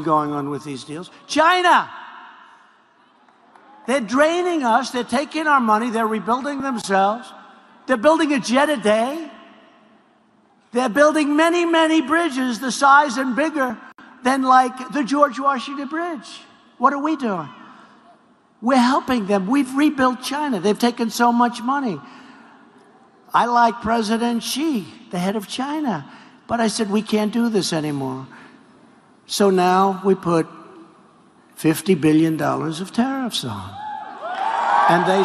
going on with these deals. China! They're draining us. They're taking our money. They're rebuilding themselves. They're building a jet a day. They're building many, many bridges the size and bigger than like the George Washington Bridge. What are we doing? We're helping them. We've rebuilt China. They've taken so much money. I like President Xi, the head of China. But I said, we can't do this anymore. So now we put $50 billion of tariffs on. And they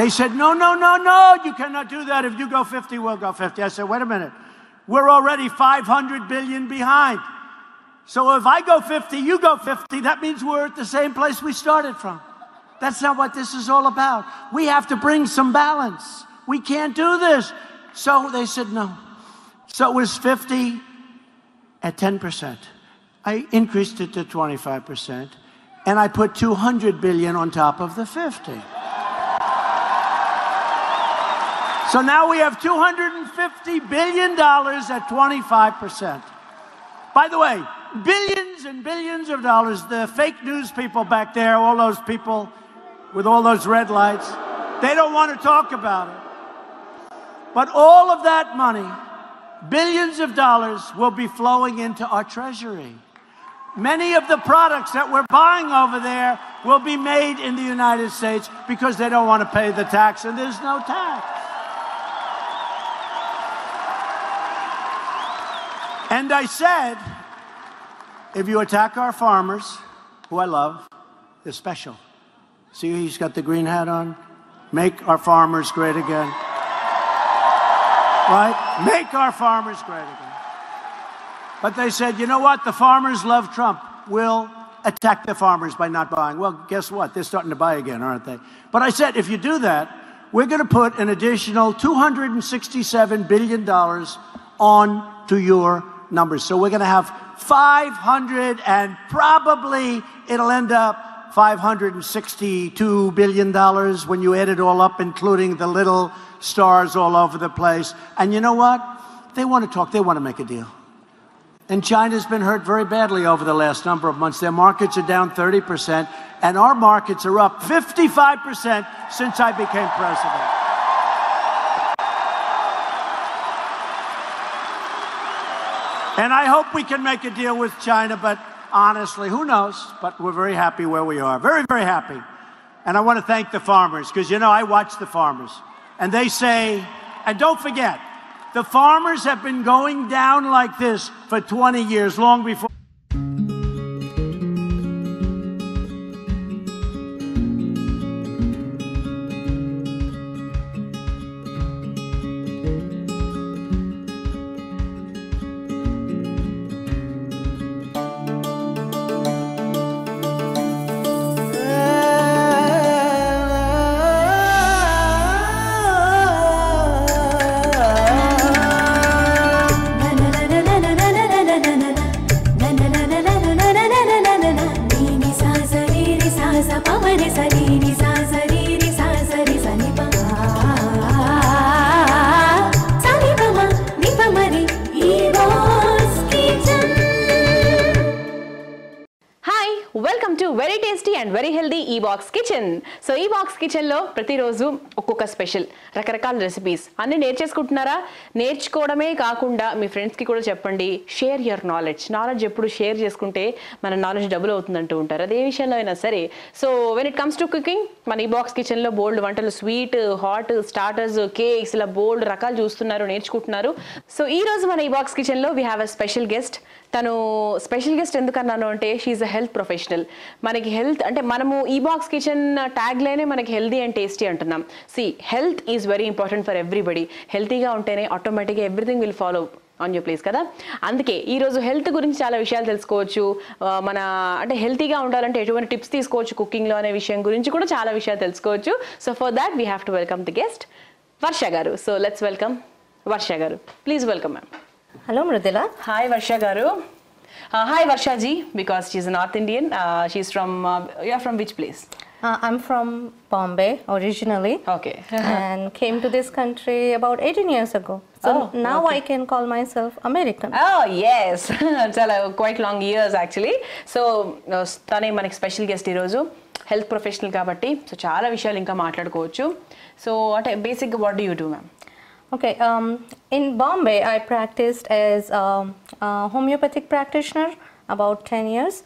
said, no, no, no, no, you cannot do that. If you go 50, we'll go 50. I said, wait a minute. We're already 500 billion behind. So if I go 50, you go 50, that means we're at the same place we started from. That's not what this is all about. We have to bring some balance. We can't do this. So they said no. So it was 50 at 10%. I increased it to 25%, and I put 200 billion on top of the 50. So now we have $250 billion at 25%. By the way, billions and billions of dollars. The fake news people back there, all those people with all those red lights, they don't want to talk about it. But all of that money, billions of dollars, will be flowing into our treasury. Many of the products that we're buying over there will be made in the United States because they don't want to pay the tax, and there's no tax. And I said, if you attack our farmers, who I love, they're special. See, he's got the green hat on. Make our farmers great again. Right? Make our farmers great again. But they said, you know what? The farmers love Trump. We'll attack the farmers by not buying. Well, guess what? They're starting to buy again, aren't they? But I said, if you do that, we're going to put an additional $267 billion on to your numbers. So we're going to have 500, and probably it'll end up $562 billion when you add it all up, including the little stars all over the place. And you know what? They want to talk. They want to make a deal. And China's been hurt very badly over the last number of months. Their markets are down 30%, and our markets are up 55% since I became president. And I hope we can make a deal with China, but honestly, who knows? But we're very happy where we are. Very, very happy. And I want to thank the farmers, because, you know, I watch the farmers. And they say, and don't forget, the farmers have been going down like this for 20 years, long before. E-Box Kitchen. So E-Box Kitchen లో ప్రతిరోజు ఒక్కొక్క special రకరకాల recipes అన్ని నేర్చేసుకుంటున్నారా? నేర్చుకోవడమే కాకుండా మీ friends కి కూడా చెప్పండి. Share your knowledge ఎప్పుడు షేర్ చేసుకుంటే మన నాలెడ్జ్ డబుల్ అవుతుందంటూ ఉంటారు. అదే విషయంలో అయినా సరే. So when it comes to cooking, మన E-Box Kitchen లో బోల్డ్ వంటలు, స్వీట్, హాట్, స్టార్టర్స్, కేక్స్, ఇలా బోల్డ్ రకాలు చూస్తున్నారు, నేర్చుకుంటున్నారు. సో ఈ రోజు మన E-Box Kitchen లో we have a special guest. తను స్పెషల్ గెస్ట్ ఎందుకన్నాను అంటే షీఈ్ అ హెల్త్ ప్రొఫెషనల్. మనకి హెల్త్ అంటే మనము E-Box Kitchen ట్యాగ్ లైనే మనకి హెల్తీ అండ్ టేస్టీ అంటున్నాం. Health is very important for everybody. హెల్తీగా ఉంటేనే ఆటోమేటిక్గా everything will follow on your place కదా. అందుకే ఈరోజు హెల్త్ గురించి చాలా విషయాలు తెలుసుకోవచ్చు. మన అంటే హెల్తీగా ఉండాలంటే ఎటువంటి టిప్స్ తీసుకోవచ్చు కుకింగ్లో అనే విషయం గురించి కూడా చాలా విషయాలు తెలుసుకోవచ్చు. So for that we have to welcome the guest Varsha గారు. సో లెట్స్ వెల్కమ్ వర్ష గారు. Please welcome ma'am. Hello Mridula. Hi Varsha garu. Hi Varsha ji, because she's a North Indian. She's from, you're from which place? I'm from Bombay originally. Okay. And came to this country about 18 years ago. So now I can call myself American. Oh, yes. చాలా quite long years actually. So, తనే మనకి special guest ఈరోజు health professional కాబట్టి so చాలా విషయాలు ఇంకా మాట్లాడుకోవచ్చు. So అంటే బేసిక్గా what do you do ma'am? Okay, in Bombay, I practiced as a homeopathic practitioner about 10 years.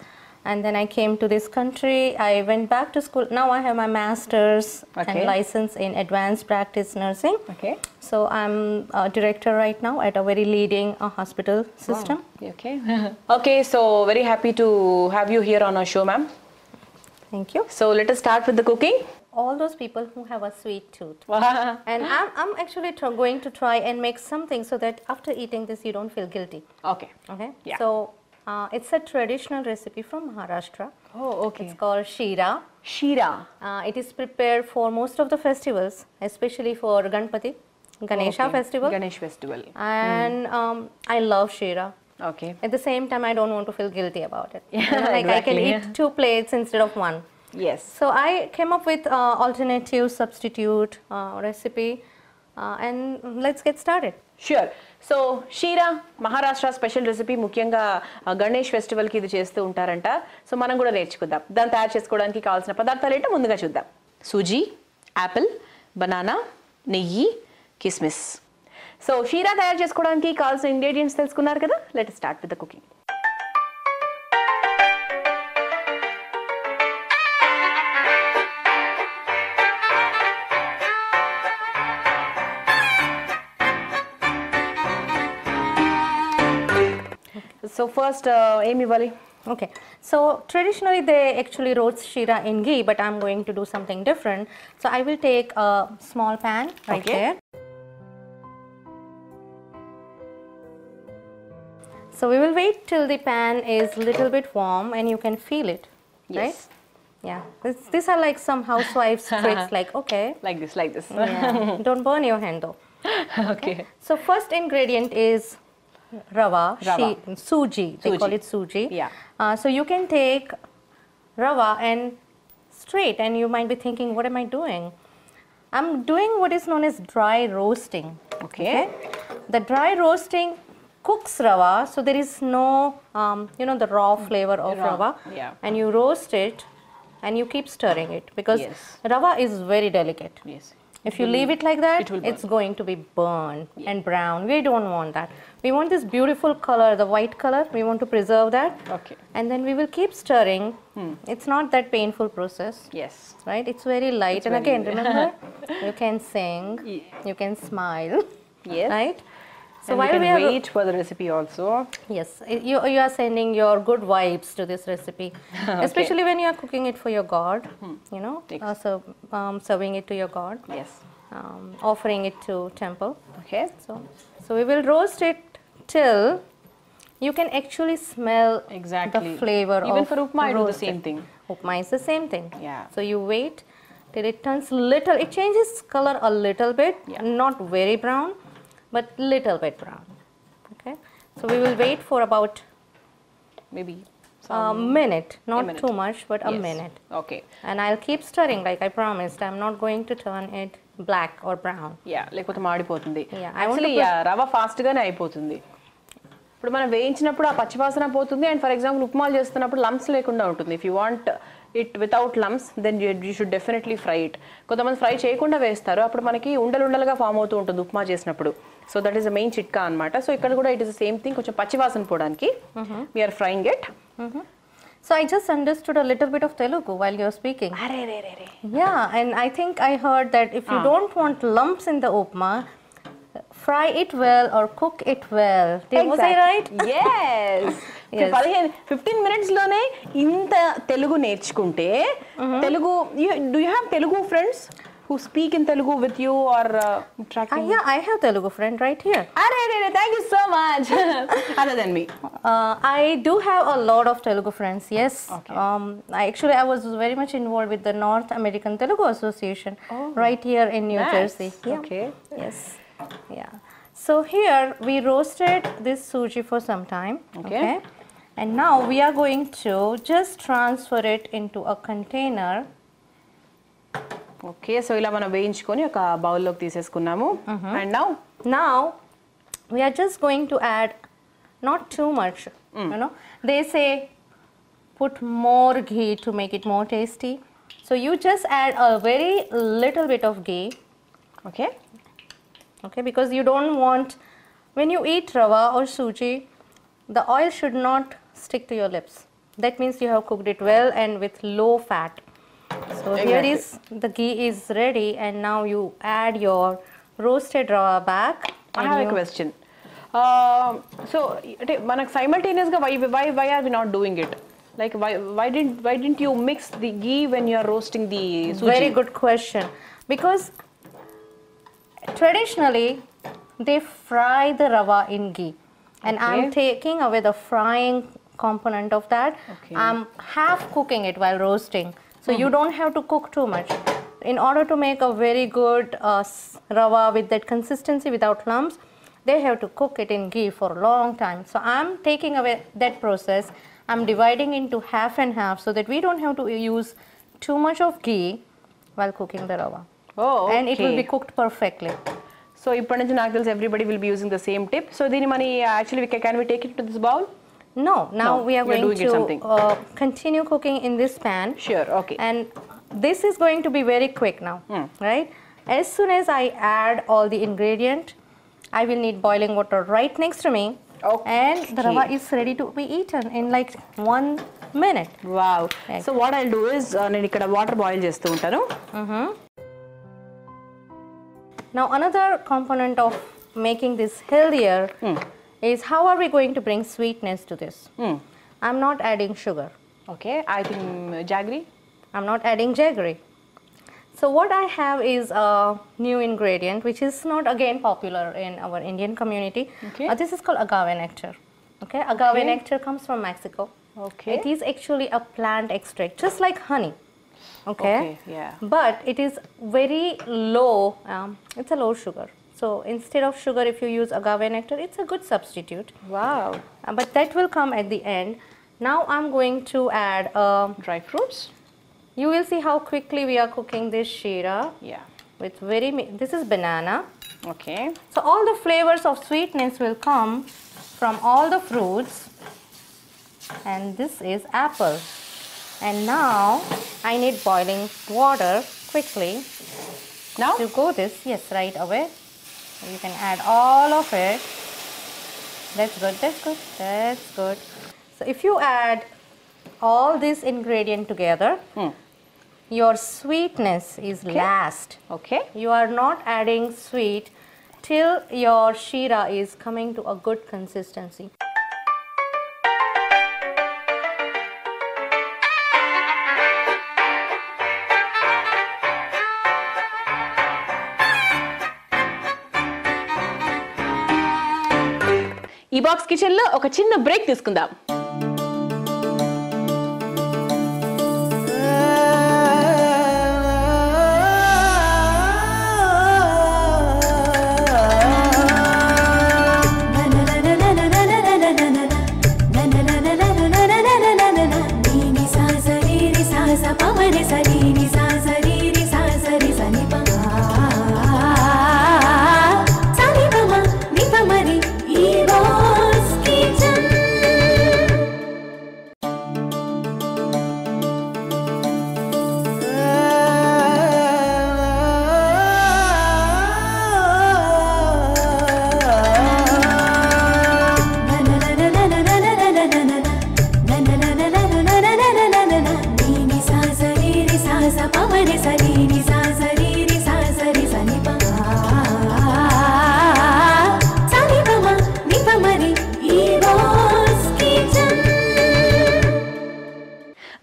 And then I came to this country. I went back to school. Now I have my master's and license in advanced practice nursing. Okay. So I'm a director right now at a very leading hospital system. Wow. Okay. Okay, so very happy to have you here on our show, ma'am. Thank you. So let us start with the cooking. All those people who have a sweet tooth. And I'm actually going to try and make something so that after eating this you don't feel guilty. Okay. Okay. Yeah. So it's a traditional recipe from Maharashtra. Oh, okay. It's called Shira. Shira. It is prepared for most of the festivals, especially for Ganesha festival. Ganesh festival. And I love Shira. Okay. At the same time, I don't want to feel guilty about it. Yeah, You know, like I can eat 2 plates instead of 1. Yes. So I came up with alternative substitute recipe, and let's get started. Sure. So sheera Maharashtra special recipe, ముఖ్యంగా గణేష్ ఫెస్టివల్కి ఇది చేస్తూ ఉంటారంట. So మనం కూడా నేర్చుకుందాం. దాన్ని తయారు చేసుకోవడానికి కావాల్సిన పదార్థాలు ఏంటో ముందుగా చూద్దాం. సూజీ, యాపిల్, బనానా, నెయ్యి, కిస్మిస్. సో షీరా తయారు చేసుకోవడానికి కావాల్సిన ఇంగ్రీడియంట్స్ తెలుసుకున్నారు కదా. Let start with the cooking. So first, Amy Valley. Okay, so traditionally they actually roast Shira in ghee, but I'm going to do something different. So I will take a small pan right there. So we will wait till the pan is little bit warm and you can feel it, right? Yeah, these are like some housewives tricks, like okay. Like this. Yeah. Don't burn your hand though. Okay. So first ingredient is rava. Suji. They call it suji. Yeah. So you can take rava and straight, and you might be thinking, what am I doing? I'm doing what is known as dry roasting. Okay. The dry roasting cooks rava, so there is no, the raw flavor of rava. Yeah. And you roast it, and you keep stirring it because rava is very delicate. Yes. If you leave it like that, it's going to be burned and brown. We don't want that. We want this beautiful color, the white color. We want to preserve that. Okay. And then we will keep stirring. It's not that painful process. Yes. Right? It's very light. And again, remember, you can sing, you can smile. Yes. Right? So while we wait for the recipe also. Yes, you are sending your good vibes to this recipe, especially when you are cooking it for your God. Serving it to your God. Yes. Offering it to temple. Okay. So we will roast it till you can actually smell the flavor. Even of for upma, I do the roasted. same thing. Upma is the same thing. Yeah. So you wait till it turns little. It changes color a little bit, not very brown, but little bit brown. Okay. So we will wait for about maybe a minute, not too much, but a minute. Okay. And I'll keep stirring like I promised. I'm not going to turn it black or brown. Yeah, లేకపోతే మాడిపోతుంది. Actually, రవ fast గానే అయిపోతుంది. ఇప్పుడు మనం వేయించినప్పుడు ఆ పచ్చివాసన పోతుంది. And for example ఉప్మాలు చేస్తున్నప్పుడు లంప్స్ లేకుండా ఉంటుంది. If you want it without lumps then you should definitely fry it. కొంతమంది ఫ్రై చేయకుండా వేస్తారు, అప్పుడు మనకి ఉండలుండలుగా ఫామ్ అవుతూ ఉంటుంది ఉప్మా చేసినప్పుడు. So that is the main చిట్కా అనమాట. సో ఇక్కడ కూడా it is the same thing, కొంచెం పచ్చివాసన పోవడానికి we're frying it. So I just understood a little bit of Telugu while you're speaking. Yeah, and I think I heard that if you don't want lumps in the upma, fry it well or cook it well. Was I right? Yes. 15 minutes లోనే ఇంత తెలుగు నేర్చుకుంటే Telugu, do you have Telugu friends who speak in Telugu with you or tracking? Yeah, I have Telugu friend right here. Thank you so much. Other than me. I do have a lot of Telugu friends, yes. Okay. I was very much involved with the North American Telugu Association right here in New Jersey. Yeah. Okay. Yes. Yeah. So here we roasted this suji for some time. Okay. And now we are going to just transfer it into a container okay, so ఇలా మనం వేయించుకొని ఒక బౌల్లోకి తీసేసుకున్నాము. And Now we are just going to add not too much. You know, they say put more ghee to make it more tasty. So you just add a very little bit of ghee. Okay, Okay, because you don't want, when you eat rava or suji, the oil should not stick to your lips. That means you have cooked it well and with low fat. So here is the ghee is ready, and now you add your roasted rava back. I have a question. So మనకు simultaneous గా why are we not doing it? Like why didn't you mix the ghee when you are roasting the suji? Very good question. Because traditionally they fry the rava in ghee, and I'm taking away the frying component of that. Okay. I'm half cooking it while roasting, so you don't have to cook too much. In order to make a very good rava with that consistency without lumps, they have to cook it in ghee for a long time. So I'm taking away that process. I'm dividing into half and half so that we don't have to use too much of ghee while cooking the rava. Oh, okay. And it will be cooked perfectly. So ఇప్పటి నుంచి నాకు తెలిసి everybody will be using the same tip. So దీన్ని మనం actually can we take it to this bowl? No, now we are you're going doing it something. to continue cooking in this pan. Sure, okay. And this is going to be very quick now, right? As soon as I add all the ingredient, I will need boiling water right next to me. Okay. And the rava is ready to be eaten in like 1 minute. Wow. Right. So what I'll do is నేను ఇక్కడ water boil చేస్తూ ఉంటాను. Now another component of making this healthier is how are we going to bring sweetness to this? I'm not adding sugar. Okay, I think jaggery. I'm not adding jaggery. So what I have is a new ingredient which is not again popular in our Indian community. Okay. This is called agave nectar. Okay, agave nectar comes from Mexico. Okay. It is actually a plant extract, just like honey. Okay. Okay, yeah. But it is very low. It's a low sugar. So instead of sugar, if you use agave nectar, it's a good substitute. Wow. But that will come at the end. Now I'm going to add Dry fruits. you will see how quickly we are cooking this sheera Yeah. with this is banana. Okay. So all the flavors of sweetness will come from all the fruits, and this is apple. And now I need boiling water quickly Now? to go this, yes, right away. So you can add all of it. That's good, that's good, that's good. So if you add all this ingredient together, your sweetness is last. Okay. You are not adding sweet till your sheera is coming to a good consistency. ఈ box kitchen లో ఒక చిన్న break తీసుకుందాం.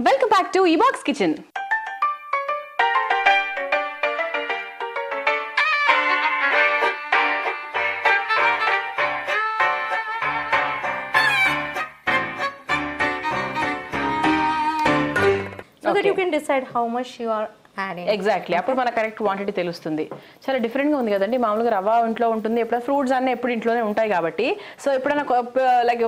Welcome back to E-Box Kitchen. So that you can decide how much you are adding. Exactly అప్పుడు మన correct quantity తెలుస్తుంది. చాలా డిఫరెంట్గా ఉంది కదండి. మామూలుగా రవ్వ ఇంట్లో ఉంటుంది, ఎప్పుడైనా ఫ్రూట్స్ అన్నీ ఎప్పుడు ఇంట్లోనే ఉంటాయి కాబట్టి. సో ఎప్పుడైనా లైక్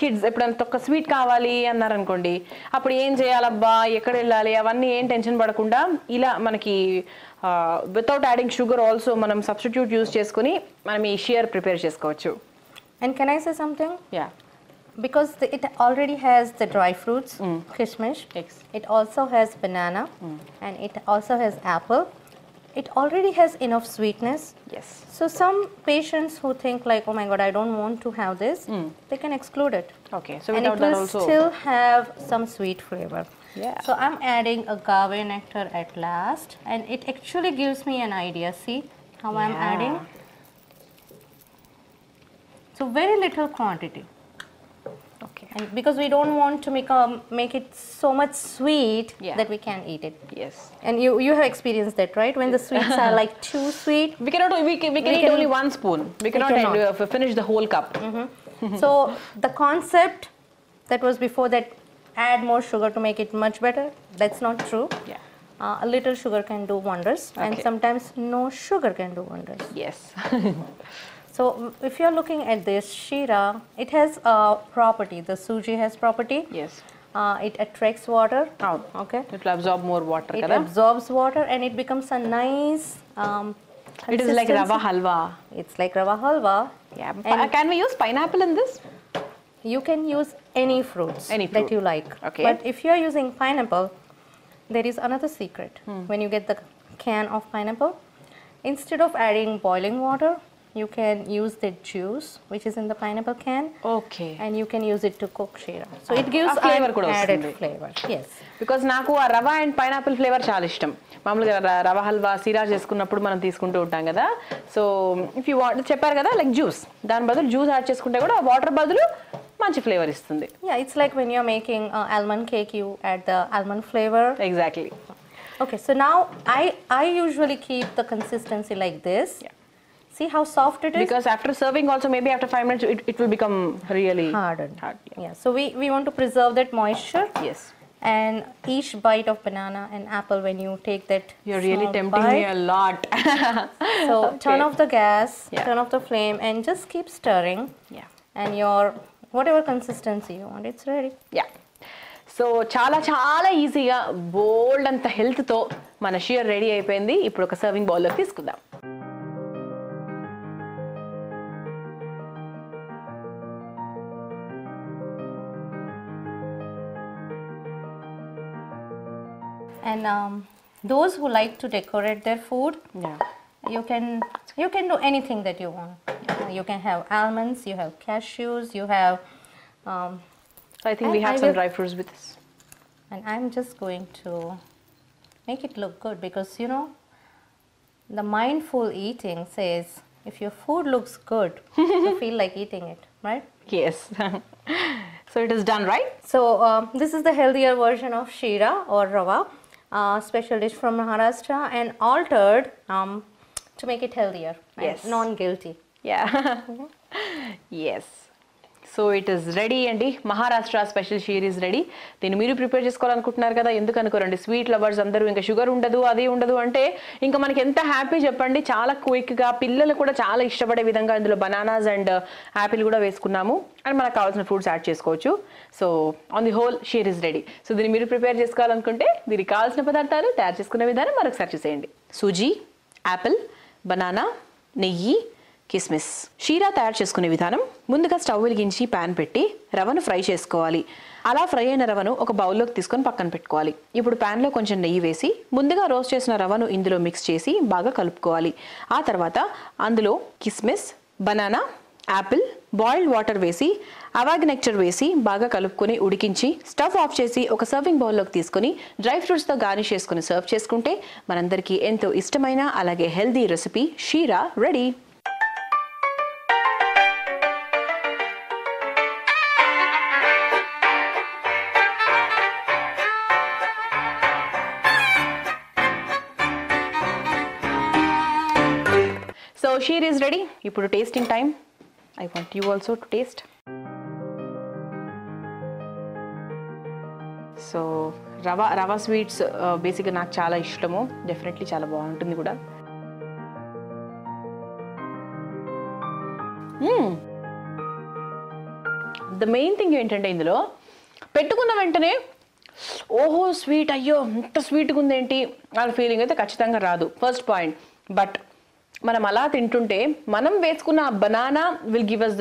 కిడ్స్ ఎప్పుడైనా ఒక స్వీట్ కావాలి అన్నారనుకోండి, అప్పుడు ఏం చేయాలబ్బా, ఎక్కడ వెళ్ళాలి, అవన్నీ ఏం టెన్షన్ పడకుండా ఇలా మనకి వితౌట్ యాడింగ్ షుగర్ ఆల్సో మనం సబ్స్టిట్యూట్ యూస్ చేసుకుని మనం ఈ షియర్ ప్రిపేర్ చేసుకోవచ్చు. And can I say something? Yeah. Because it already has the dry fruits, kishmish. Yes. It also has banana, and it also has apple. It already has enough sweetness. Yes. So some patients who think like, oh my God, I don't want to have this, they can exclude it. Okay. So And without it that will also. still have some sweet flavor. Yeah. So I'm adding agave nectar at last, and it actually gives me an idea. See how I'm adding? So very little quantity. Okay. And because we don't want to make it so much sweet that we can't eat it. Yes. And you have experienced that, right? When the sweets are like too sweet. We can eat only 1 spoon. We cannot finish the whole cup. So the concept that was before that, add more sugar to make it much better, that's not true. Yeah. A little sugar can do wonders, and sometimes no sugar can do wonders. Yes. So if you're looking at this Shira, it has a property. The suji has property. Yes. It attracts water. Oh, Okay. it will absorb more water. It absorbs water, and it becomes a nice. It is like rava halwa. It's like rava halwa. Yeah. And Can we use pineapple in this? you can use any fruits Any that fruit. you like. Okay. But if you are using pineapple, there is another secret. When you get the can of pineapple, instead of adding boiling water, you can use the juice which is in the pineapple can, Okay. and you can use it to cook shira. So it gives flavor an kuda added vastundi. flavor. Yes. Because నాకు ఆ rava and pineapple flavour చాలా ఇష్టం. మామూలుగా రవా హల్వా సిరా చేసుకున్నప్పుడు మనం తీసుకుంటూ ఉంటాం కదా. సో ఇఫ్ యూ వాంట్ చెప్పారు కదా లైక్ జ్యూస్, దాని బదులు జ్యూస్ యాడ్ చేసుకుంటే కూడా వాటర్ బదులు మంచి ఫ్లేవర్ ఇస్తుంది. Yeah, it's like when you're making almond cake, you add the almond flavor. Exactly. Okay, so now I usually keep the consistency like this. Yeah. See how soft it is? Because after serving also maybe after 5 minutes it will become really hardened. hard. Yeah. So we want to preserve that moisture. Yes. And each bite of banana and apple, when you take that, You're really small tempting bite, me a lot. So turn off the gas, Yeah. turn off the flame, and just keep stirring. Yeah. And your whatever consistency you want, it's ready. Yeah. So చాలా చాలా ఈజీగా బోల్డ్ అంత హెల్త్తో మన shear ready అయిపోయింది. ఇప్పుడు ఒక serving బౌల్లోకి తీసుకుందాం. And those who like to decorate their food, Yeah. you can do anything that you want. You can have almonds, you have cashews, you have. So I think we I have some will- dry fruits with us. And I'm just going to make it look good, because you know the mindful eating says if your food looks good, you feel like eating it, right? Yes. So it is done, right? So this is the healthier version of shira or rava, special dish from Maharashtra, and altered to make it healthier Yes. and non-guilty. Yeah. Yes. So it is ready అండి. Maharashtra special sheer is ready. దీన్ని మీరు prepare చేసుకోవాలనుకుంటున్నారు కదా, ఎందుకు అనుకోరండి. Sweet lovers అందరూ ఇంకా sugar ఉండదు అది ఉండదు అంటే ఇంకా మనకి ఎంత హ్యాపీ చెప్పండి. చాలా క్విక్గా పిల్లలు కూడా చాలా ఇష్టపడే విధంగా ఇందులో బనానాస్ అండ్ యాపిల్ కూడా వేసుకున్నాము. అండ్ మనకు కావాల్సిన ఫ్రూట్స్ యాడ్ చేసుకోవచ్చు. So on the whole sheer is ready. So దీన్ని మీరు ప్రిపేర్ చేసుకోవాలనుకుంటే దీనికి కావాల్సిన పదార్థాలు తయారు చేసుకునే విధానం మరొకసారి చూసేయండి. సూజీ, యాపిల్, బనానా, నెయ్యి, కిస్మిస్. షీరా తయారు చేసుకునే విధానం: ముందుగా స్టవ్ వెలిగించి ప్యాన్ పెట్టి రవ్వను ఫ్రై చేసుకోవాలి. అలా ఫ్రై అయిన రవ్వను ఒక బౌల్లోకి తీసుకొని పక్కన పెట్టుకోవాలి. ఇప్పుడు ప్యాన్లో కొంచెం నెయ్యి వేసి ముందుగా రోస్ట్ చేసిన రవ్వను ఇందులో మిక్స్ చేసి బాగా కలుపుకోవాలి. ఆ తర్వాత అందులో కిస్మిస్, బనానా, యాపిల్, బాయిల్డ్ వాటర్ వేసి అవాగ్ నెక్టర్ వేసి బాగా కలుపుకొని ఉడికించి స్టవ్ ఆఫ్ చేసి ఒక సర్వింగ్ బౌల్లోకి తీసుకొని డ్రై ఫ్రూట్స్తో గార్నిష్ చేసుకుని సర్వ్ చేసుకుంటే మనందరికీ ఎంతో ఇష్టమైన అలాగే healthy recipe sheera ready. So sheer is ready. ఇప్పుడు tasting time. I want you also to taste. So rava sweets బేసిక్గా నాకు చాలా ఇష్టము. డెఫినెట్లీ చాలా బాగుంటుంది కూడా. ద మెయిన్ థింగ్ ఏంటంటే ఇందులో పెట్టుకున్న వెంటనే ఓహో స్వీట్, అయ్యో ఇంత స్వీట్గా ఉందేంటి అనే ఫీలింగ్ అయితే ఖచ్చితంగా రాదు. First point. బట్ మనం అలా తింటుంటే మనం వేసుకున్న banana will give us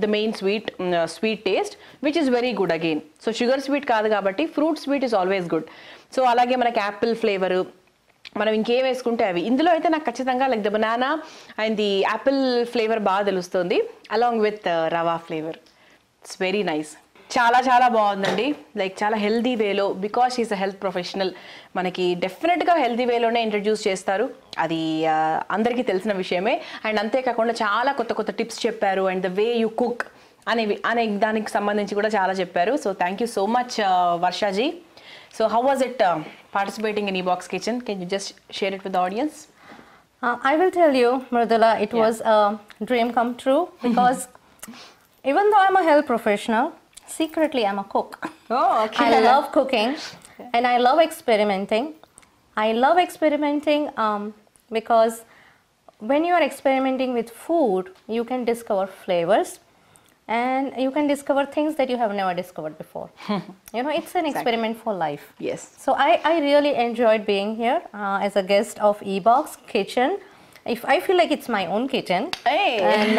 the main sweet taste which is very good again. So sugar sweet కాదు కాబట్టి fruit sweet is always good. So అలాగే మనకి యాపిల్ ఫ్లేవరు, మనం ఇంకేం వేసుకుంటే అవి. ఇందులో అయితే నాకు ఖచ్చితంగా like the banana and the Apple flavour బాగా తెలుస్తుంది along with rava flavour. It's very nice. చాలా చాలా బాగుందండి. లైక్ చాలా హెల్దీ వేలో, because is a health professional, మనకి డెఫినెట్గా హెల్దీ వేలోనే ఇంట్రడ్యూస్ చేస్తారు. అది అందరికీ తెలిసిన విషయమే. అండ్ అంతేకాకుండా చాలా కొత్త కొత్త టిప్స్ చెప్పారు. And the way you cook అనే దానికి సంబంధించి కూడా చాలా చెప్పారు. So thank you so much Varshaji. So how was it participating in eBox Kitchen? Can you just share it with the audience? I will tell you, Mridula, it was a dream come true because even though I'm a health professional, secretly I'm a cook. Oh, okay. I love cooking and I love experimenting. I love experimenting because when you are experimenting with food, you can discover flavors and you can discover things that you have never discovered before. You know, it's an experiment for life. Yes. So I really enjoyed being here as a guest of eBox Kitchen. If I feel like it's my own kitchen, Hey. and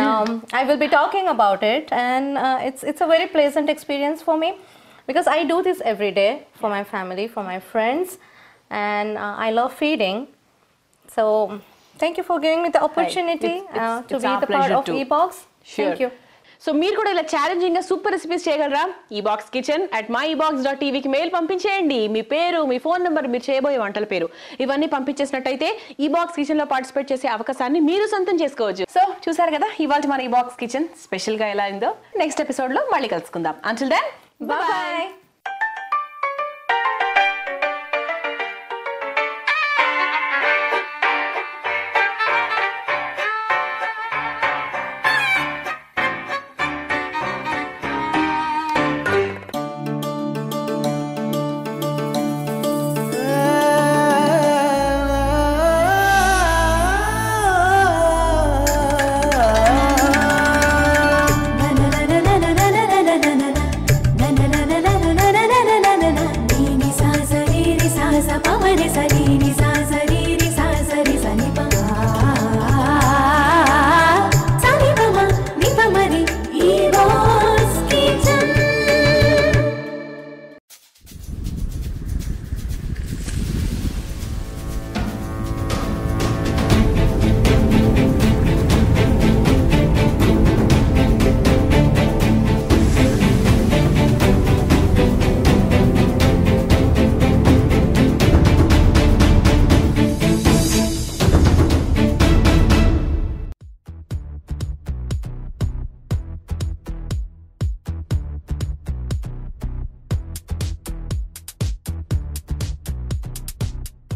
I will be talking about it, and it's a very pleasant experience for me because I do this every day for my family, for my friends, and I love feeding. So thank you for giving me the opportunity to it's be our the part pleasure of too. eBox. Sure. Thank you. So మీరు కూడా ఇలా ఛాలెంజింగ్గా super recipes చేయగలరా? ఈబాక్స్ kitchen @myebox.tvకి mail పంపించేయండి. మీ పేరు, మీ phone number, మీరు చేయబోయే వంటల పేరు ఇవన్నీ పంపించేసినట్టయితే ఈబాక్స్ కిచెన్లో పార్టిసిపేట్ చేసే అవకాశాన్ని మీరు సొంతం చేసుకోవచ్చు. సో చూసారు కదా ఇవాళ మన ఈబాక్స్ కిచెన్ స్పెషల్గా ఎలా అయిందో. నెక్స్ట్ ఎపిసోడ్లో మళ్ళీ కలుసుకుందాం. Until then Bye.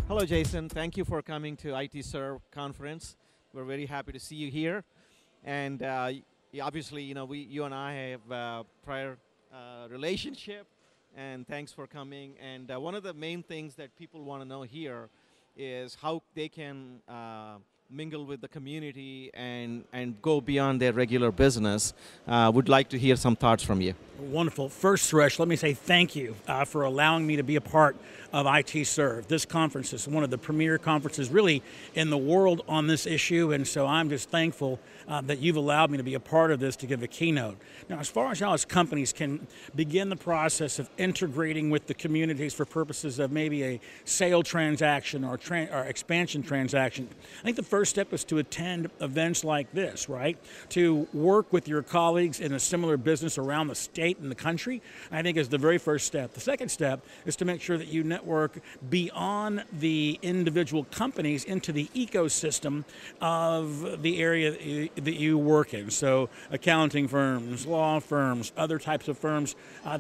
Hello, Jason. Thank you for coming to IT Serve conference. We're very happy to see you here. And obviously, you know, you and I have prior relationship. And thanks for coming. And one of the main things that people want to know here is how they can mingle with the community and go beyond their regular business. Would like to hear some thoughts from you. Wonderful. First, Suresh, let me say thank you for allowing me to be a part of IT Serve. This conference is one of the premier conferences really in the world on this issue, and so I'm just thankful that you've allowed me to be a part of this to give a keynote. Now, as far as how as companies can begin the process of integrating with the communities for purposes of maybe a sale transaction or expansion transaction, I think the first step is to attend events like this, right? To work with your colleagues in a similar business around the state and the country, I think is the very first step. The second step is to make sure that you network beyond the individual companies into the ecosystem of the area that you work in. So accounting firms, law firms, other types of firms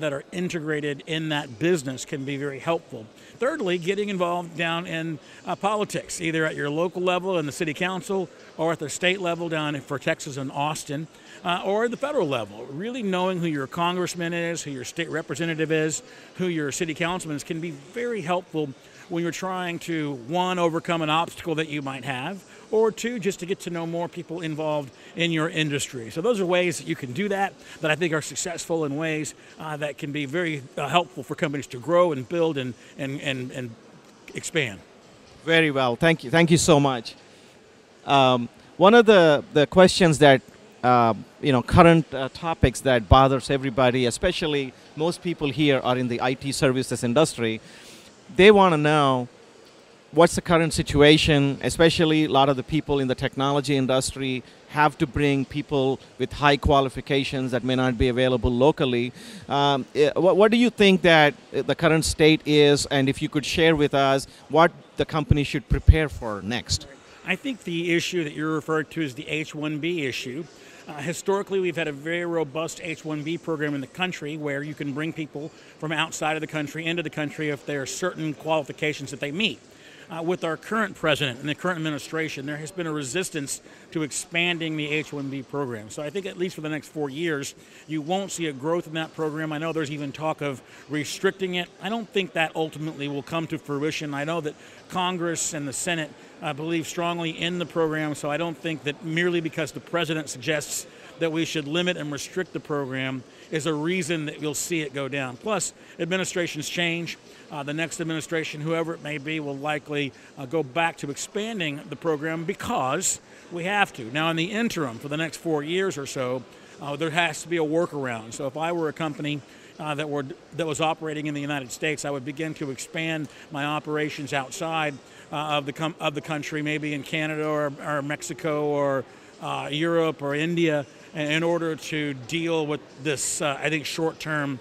that are integrated in that business can be very helpful. Thirdly, getting involved down in politics, either at your local level in the city council or at the state level down for Texas and Austin, or at the federal level. Really knowing who your congressman congressman is, who your state representative is, who your city councilman is, can be very helpful when you're trying to, one, overcome an obstacle that you might have, or two, just to get to know more people involved in your industry. So those are ways that you can do that I think are successful, in ways that can be very helpful for companies to grow and build and expand. Very well. Thank you. Thank you so much. One of the questions that, current topics that bothers everybody, especially most people here are in the IT services industry, they want to know what's the current situation, especially a lot of the people in the technology industry have to bring people with high qualifications that may not be available locally. What do you think that the current state is, and if you could share with us what the company should prepare for next? I think the issue that you're referring to is the H-1B issue. Historically, we've had a very robust H-1B program in the country where you can bring people from outside of the country into the country if there are certain qualifications that they meet. With our current president and the current administration, there has been a resistance to expanding the H-1B program. So I think at least for the next 4 years, you won't see a growth in that program. I know there's even talk of restricting it. I don't think that ultimately will come to fruition. I know that Congress and the Senate believe strongly in the program, so I don't think that merely because the president suggests that we should limit and restrict the program is a reason that you'll see it go down. Plus, administrations change. The next administration, whoever it may be, will likely go back to expanding the program because we have to. Now, in the interim, for the next 4 years or so, there has to be a workaround. So if I were a company that was operating in the United States, I would begin to expand my operations outside of the country, maybe in Canada or Mexico or Europe or India, in order to deal with this, I think, short-term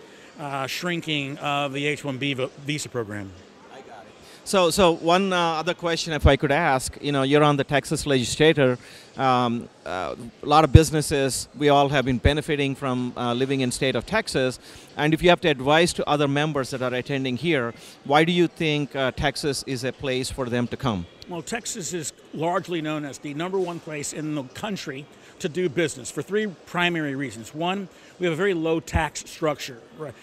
shrinking of the H-1B visa program. I got it. So one other question, if I could ask, you're on the Texas legislature. A lot of businesses, we all have been benefiting from living in state of Texas. And if you have to advise to other members that are attending here, why do you think Texas is a place for them to come? Well, Texas is largely known as the #1 place in the country to do business for 3 primary reasons. One, we have a very low tax structure.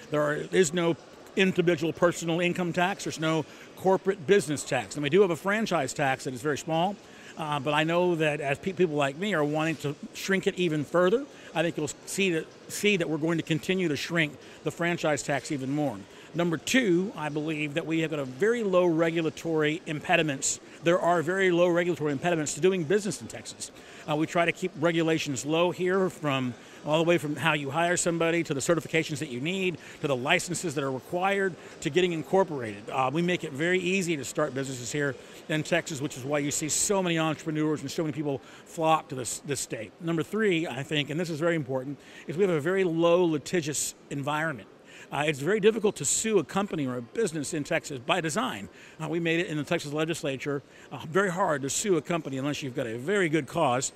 There is no individual personal income tax. There's no corporate business tax. And we do have a franchise tax that is very small. But I know that as people like me are wanting to shrink it even further, I think you'll see that we're going to continue to shrink the franchise tax even more. Number 2, I believe that we have got a very low regulatory impediments. There are very low regulatory impediments to doing business in Texas. We try to keep regulations low here, from all the way from how you hire somebody to the certifications that you need to the licenses that are required to getting incorporated. We make it very easy to start businesses here in Texas, which is why you see so many entrepreneurs and so many people flock to this state. Number 3, I think, and this is very important, is we have a very low litigious environment. It's very difficult to sue a company or a business in Texas by design. We made it in the Texas legislature very hard to sue a company unless you've got a very good cause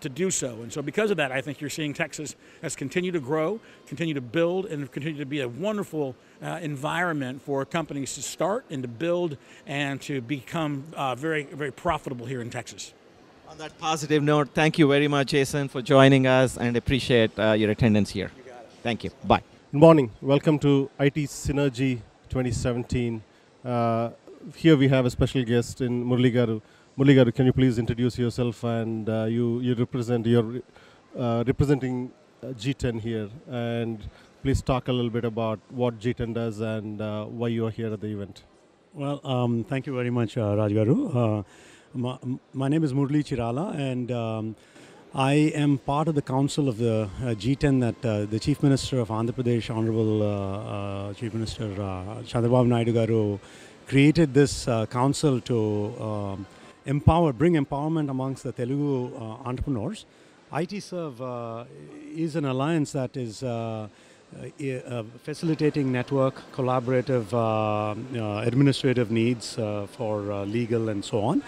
to do so. And so because of that, I think you're seeing Texas has continued to grow, continue to build, and continue to be a wonderful environment for companies to start and to build and to become very, very profitable here in Texas. On that positive note, thank you very much, Jason, for joining us, and appreciate your attendance here. You got it. Thank you. Bye. Good morning. Welcome to IT Synergy 2017. Here we have a special guest in Murli Garu. Murli Garu, can you please introduce yourself, and you representing G10 here, and please talk a little bit about what G10 does and why you are here at the event. Well, thank you very much, Raj Garu. My name is Murli Chirala, and I am part of the council of the G10 that the Chief Minister of Andhra Pradesh, Honorable Chief Minister Chandrababu Naidu Garu, created this council to bring empowerment amongst the Telugu entrepreneurs. IT Serve is an alliance that is facilitating network, collaborative administrative needs for legal and so on.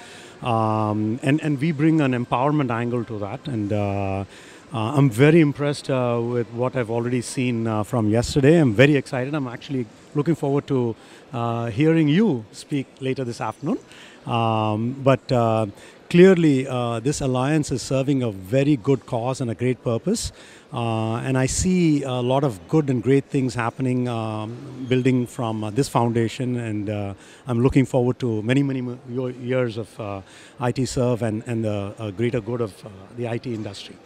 And we bring an empowerment angle to that. And I'm very impressed with what I've already seen from yesterday. I'm very excited. I'm actually looking forward to hearing you speak later this afternoon. But clearly, this alliance is serving a very good cause and a great purpose. And I see a lot of good and great things happening, building from this foundation. And I'm looking forward to many, many years of IT Serve and the greater good of the IT industry.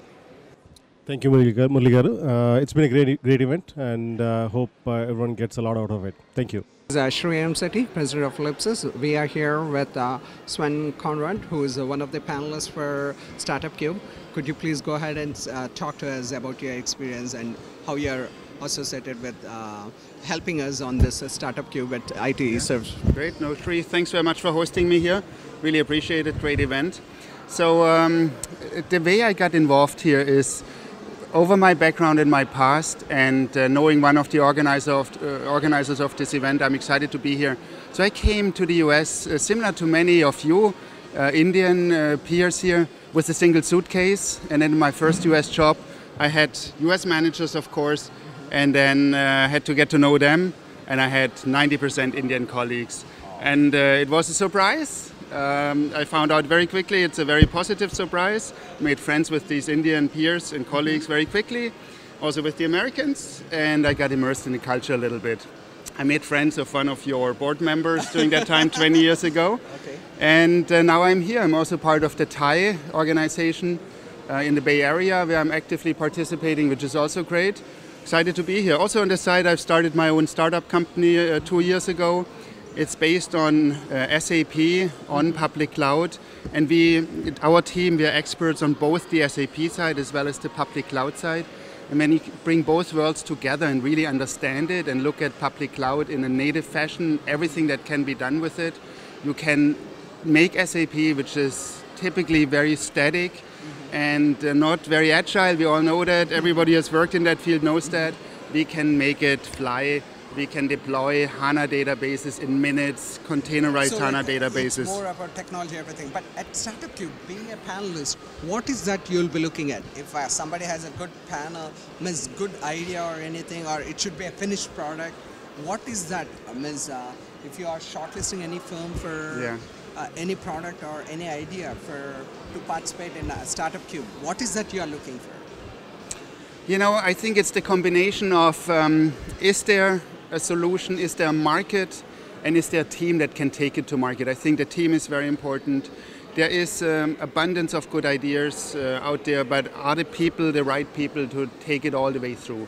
Thank you, Murli Garu. It's been a great event, and hope everyone gets a lot out of it. Thank you. Shri Sethi, President of Ellipsis. We are here with Sven Conrad, who is one of the panelists for Startup Cube. Could you please go ahead and talk to us about your experience and how you're associated with helping us on this Startup Cube at IT Serve? Great. No, Shri, thanks very much for hosting me here. Really appreciate it. Great event. So the way I got involved here is over my background in my past and knowing one of the organizers of this event, I'm excited to be here. So I came to the US, similar to many of you Indian peers here, with a single suitcase. And then in my first US job, I had US managers, of course, and then had to get to know them. And I had 90% Indian colleagues. And it was a surprise. I found out very quickly it's a very positive surprise. Made friends with these Indian peers and colleagues very quickly, also with the Americans, and I got immersed in the culture a little bit. I made friends of one of your board members during that time 20 years ago. Okay. And now I'm here. I'm also part of the TAI organization in the Bay Area, where I'm actively participating, which is also great. Excited to be here. Also on the side, I've started my own startup company 2 years ago. It's based on SAP, on public cloud, and our team, we are experts on both the SAP side as well as the public cloud side. And when you bring both worlds together and really understand it and look at public cloud in a native fashion, everything that can be done with it, you can make SAP, which is typically very static and not very agile. We all know that. Everybody who has worked in that field knows that. We can make it fly. We can deploy HANA databases in minutes, containerized HANA databases. It's more about technology, everything. But at Startup Cube, being a panelist, what is that you'll be looking at? If somebody has a good panel, means good idea or anything, or it should be a finished product, what is that? Means if you are shortlisting any firm for any product or any idea to participate in Startup Cube, what is that you are looking for? You know, I think it's the combination of is there a solution, is there a market, and is there a team that can take it to market? I think the team is very important. There is abundance of good ideas out there, but are the people the right people to take it all the way through?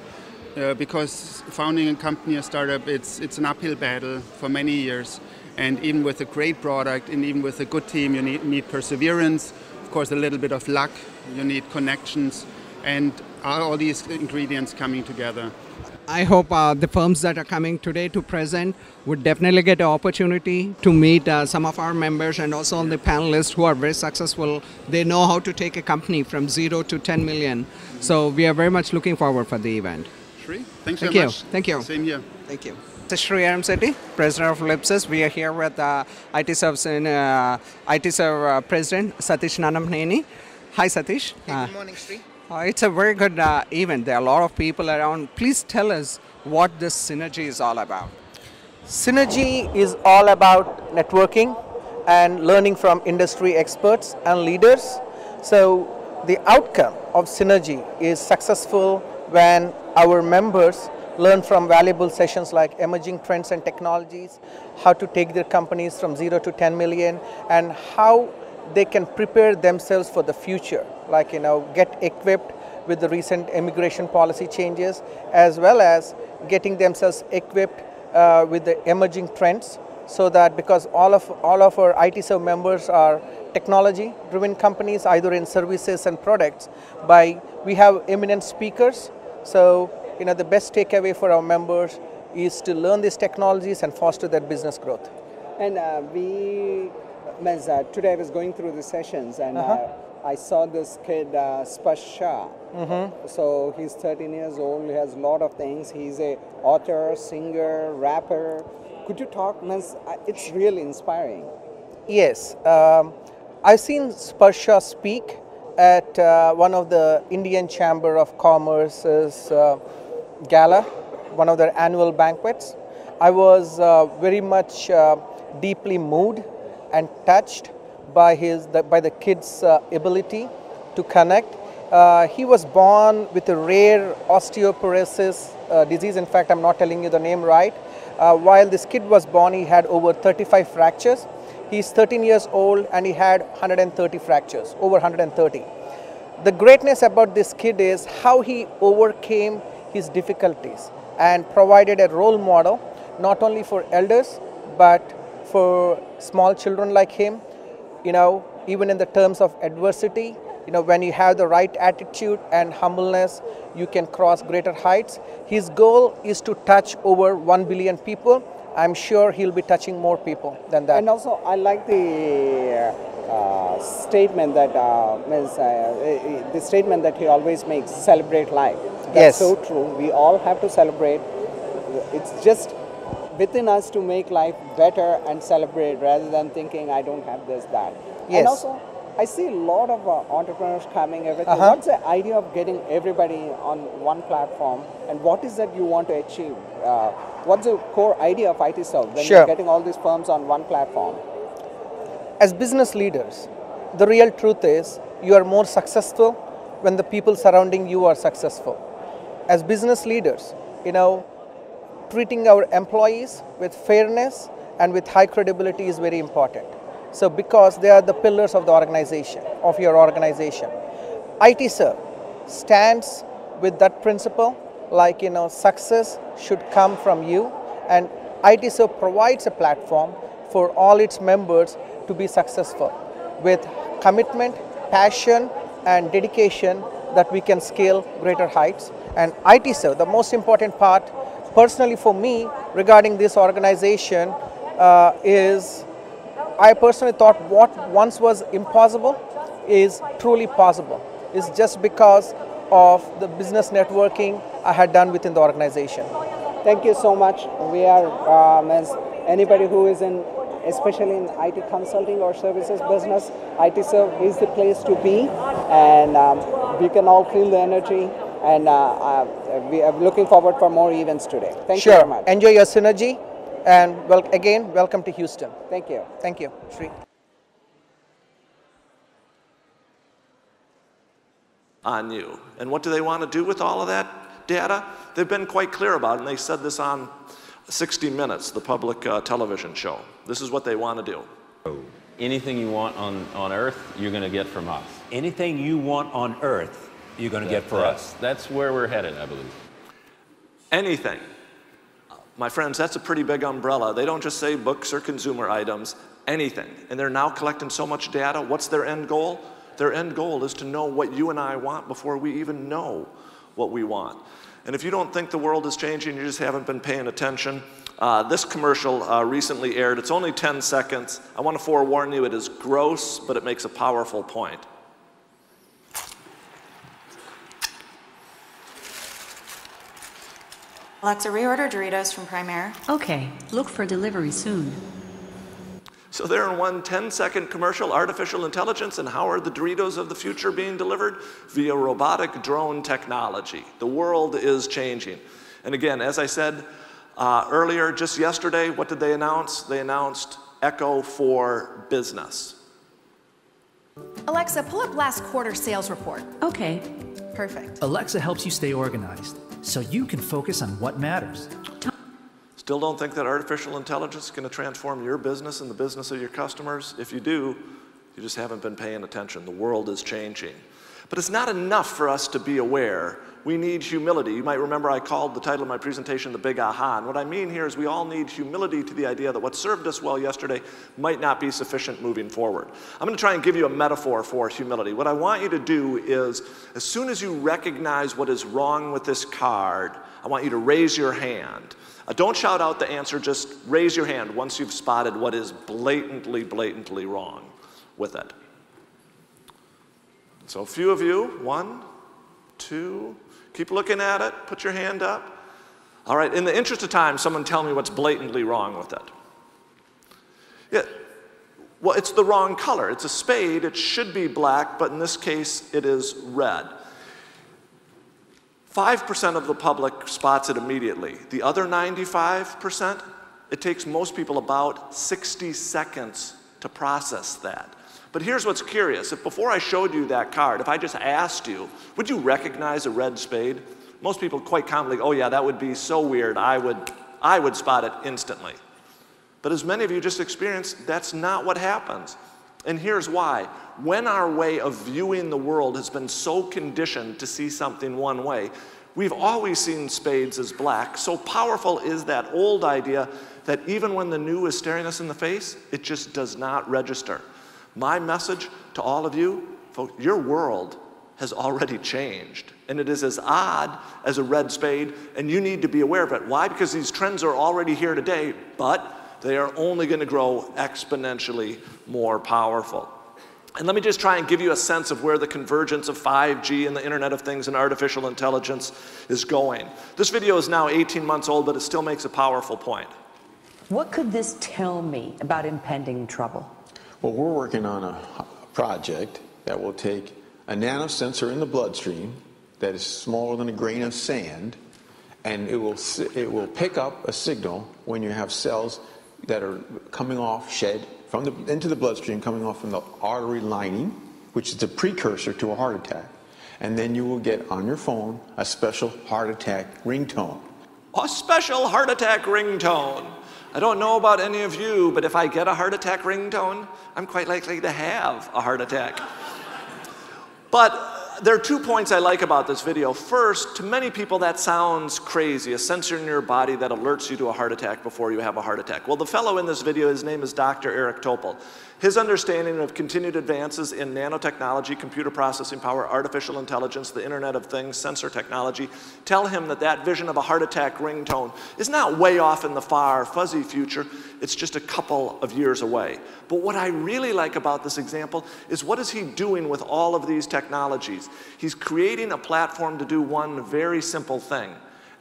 Because founding a company, a startup, it's an uphill battle for many years. And even with a great product and even with a good team, you need perseverance, of course a little bit of luck, you need connections, and are all these ingredients coming together? I hope the firms that are coming today to present would definitely get an opportunity to meet some of our members and also the panelists who are very successful. They know how to take a company from 0 to 10 million. So we are very much looking forward for the event. Shri, thanks very much. Thank you. Same here. Thank you. This is Shri Sethi, President of Ellipsis. We are here with IT Serve President Satish Nanamneni. Hi Satish. Hey, good morning, Shri. It's a very good event. There are a lot of people around. Please tell us what this Synergy is all about. Synergy is all about networking and learning from industry experts and leaders. So the outcome of Synergy is successful when our members learn from valuable sessions like emerging trends and technologies, how to take their companies from 0 to 10 million, and how they can prepare themselves for the future, like get equipped with the recent immigration policy changes, as well as getting themselves equipped with the emerging trends, so that because all of our IT Serve members are technology-driven companies, either in services and products, we have eminent speakers. So the best takeaway for our members is to learn these technologies and foster their business growth. And today I was going through the sessions and I saw this kid, Sparsh Shah. So he's 13 years old, he has a lot of things. He's an author, singer, rapper. Could you talk? It's really inspiring. Yes. I've seen Sparsh Shah speak at one of the Indian Chamber of Commerce's gala, one of their annual banquets. I was very much deeply moved and touched by by the kid's ability to connect. He was born with a rare osteoporosis disease. In fact, I'm not telling you the name right. While this kid was born, he had over 35 fractures. He's 13 years old and he had 130 fractures, over 130. The greatness about this kid is how he overcame his difficulties and provided a role model not only for elders but for small children like him. You know, even in the terms of adversity, you know, when you have the right attitude and humbleness, you can cross greater heights. His goal is to touch over 1 billion people. I'm sure he'll be touching more people than that. And also, I like the statement that the statement that he always makes: celebrate life. That's Yes. so true. We all have to celebrate. It's just within us to make life better and celebrate, rather than thinking I don't have this, that. Yes. And also, I see a lot of entrepreneurs coming, everything. Uh-huh. What's the idea of getting everybody on one platform, and what is that you want to achieve? What's the core idea of IT Serve when Sure. you're getting all these firms on one platform? As business leaders, the real truth is you are more successful when the people surrounding you are successful. As business leaders, you know, treating our employees with fairness and with high credibility is very important. So because they are the pillars of the organization, of your organization. IT Serve stands with that principle, like, you know, success should come from you, and IT Serve provides a platform for all its members to be successful with commitment, passion and dedication that we can scale greater heights. And IT Serve, the most important part personally for me regarding this organization is I personally thought what once was impossible is truly possible. It's just because of the business networking I had done within the organization. Thank you so much. We are, as anybody who is in, especially in IT consulting or services business, IT Serve is the place to be, and we can all feel the energy, and we are looking forward for more events today. Thank you Sure. very much. Enjoy your synergy, and again, welcome to Houston. Thank you. Thank you, Sri. On you. And what do they want to do with all of that data? They've been quite clear about it, and they said this on 60 Minutes, the public television show. This is what they want to do. Anything you want on Earth, you're going to get from us. Anything you want on Earth, you're going to get for us. That's where we're headed, I believe. Anything. My friends, that's a pretty big umbrella. They don't just say books or consumer items, anything. And they're now collecting so much data. What's their end goal? Their end goal is to know what you and I want before we even know what we want. And if you don't think the world is changing, you just haven't been paying attention. This commercial recently aired. It's only 10 seconds. I want to forewarn you, it is gross, but it makes a powerful point. Alexa, reorder Doritos from Primaire. Okay, look for delivery soon. So there in one 10-second commercial, artificial intelligence, and how are the Doritos of the future being delivered? Via robotic drone technology. The world is changing. And again, as I said earlier, just yesterday, what did they announce? They announced Echo for Business. Alexa, pull up last quarter sales report. Okay. Perfect. Alexa helps you stay organized, so you can focus on what matters. Still don't think that artificial intelligence is going to transform your business and the business of your customers? If you do, you just haven't been paying attention. The world is changing. But it's not enough for us to be aware. We need humility. You might remember I called the title of my presentation The Big Aha. And what I mean here is we all need humility to the idea that what served us well yesterday might not be sufficient moving forward. I'm going to try and give you a metaphor for humility. What I want you to do is, as soon as you recognize what is wrong with this card, I want you to raise your hand. Don't shout out the answer, just raise your hand once you've spotted what is blatantly wrong with it. So a few of you, 1, 2, keep looking at it, put your hand up. All right, in the interest of time, someone tell me what's blatantly wrong with it. Yeah, well, it's the wrong color. It's a spade, it should be black, but in this case, it is red. 5% of the public spots it immediately. The other 95%, it takes most people about 60 seconds to process that. But here's what's curious. If before I showed you that card, if I just asked you, would you recognize a red spade? Most people quite calmly go, oh yeah, that would be so weird. I would spot it instantly. But as many of you just experienced, that's not what happens. And here's why. When our way of viewing the world has been so conditioned to see something one way, we've always seen spades as black. So powerful is that old idea that even when the new is staring us in the face, it just does not register. My message to all of you, folks, your world has already changed. And it is as odd as a red spade, and you need to be aware of it. Why? Because these trends are already here today, but they are only going to grow exponentially more powerful. And let me just try and give you a sense of where the convergence of 5G and the Internet of Things and artificial intelligence is going. This video is now 18 months old, but it still makes a powerful point. What could this tell me about impending trouble? Well, we're working on a project that will take a nanosensor in the bloodstream that is smaller than a grain of sand, and it will pick up a signal when you have cells that are coming off, shed into the bloodstream, coming off from the artery lining, which is the precursor to a heart attack. And then you will get on your phone a special heart attack ringtone. A special heart attack ringtone. I don't know about any of you, but if I get a heart attack ringtone, I'm quite likely to have a heart attack. But there are 2 points I like about this video. First, to many people that sounds crazy, a sensor in your body that alerts you to a heart attack before you have a heart attack. Well, the fellow in this video, his name is Dr. Eric Topol. His understanding of continued advances in nanotechnology, computer processing power, artificial intelligence, the Internet of Things, sensor technology, tell him that that vision of a heart attack ringtone is not way off in the far, fuzzy future. It's just a couple of years away. But what I really like about this example is what is he doing with all of these technologies? He's creating a platform to do one very simple thing,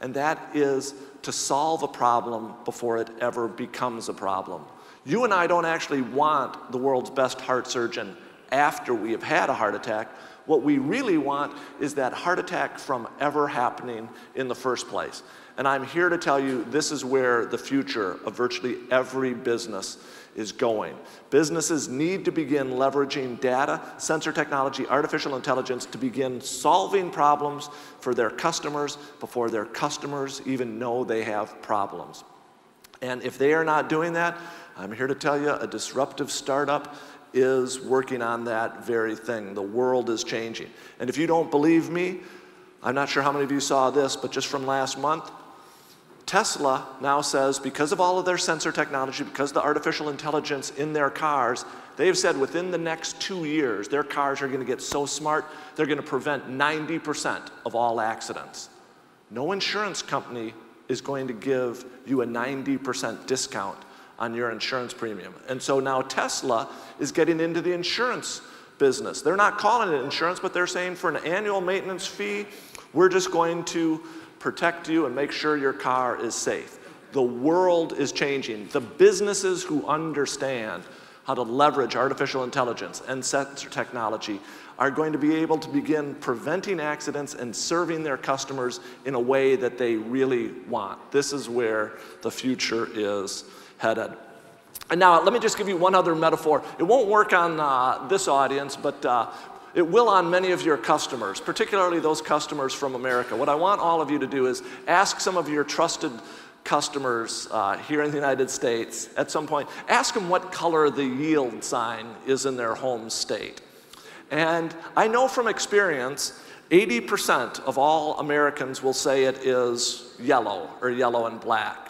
and that is to solve a problem before it ever becomes a problem. You and I don't actually want the world's best heart surgeon after we have had a heart attack. What we really want is that heart attack from ever happening in the first place. And I'm here to tell you this is where the future of virtually every business is going. Businesses need to begin leveraging data, sensor technology, artificial intelligence to begin solving problems for their customers before their customers even know they have problems. And if they are not doing that, I'm here to tell you a disruptive startup is working on that very thing. The world is changing. And if you don't believe me, I'm not sure how many of you saw this, but just from last month, Tesla now says because of all of their sensor technology, because of the artificial intelligence in their cars, they've said within the next 2 years, their cars are going to get so smart, they're going to prevent 90% of all accidents. No insurance company is going to give you a 90% discount on your insurance premium. And so now Tesla is getting into the insurance business. They're not calling it insurance, but they're saying for an annual maintenance fee, we're just going to protect you and make sure your car is safe. The world is changing. The businesses who understand how to leverage artificial intelligence and sensor technology are going to be able to begin preventing accidents and serving their customers in a way that they really want. This is where the future is headed. And now let me just give you one other metaphor. It won't work on this audience, but it will on many of your customers, particularly those customers from America. What I want all of you to do is ask some of your trusted customers here in the United States at some point, ask them what color the yield sign is in their home state. And I know from experience, 80% of all Americans will say it is yellow or yellow and black.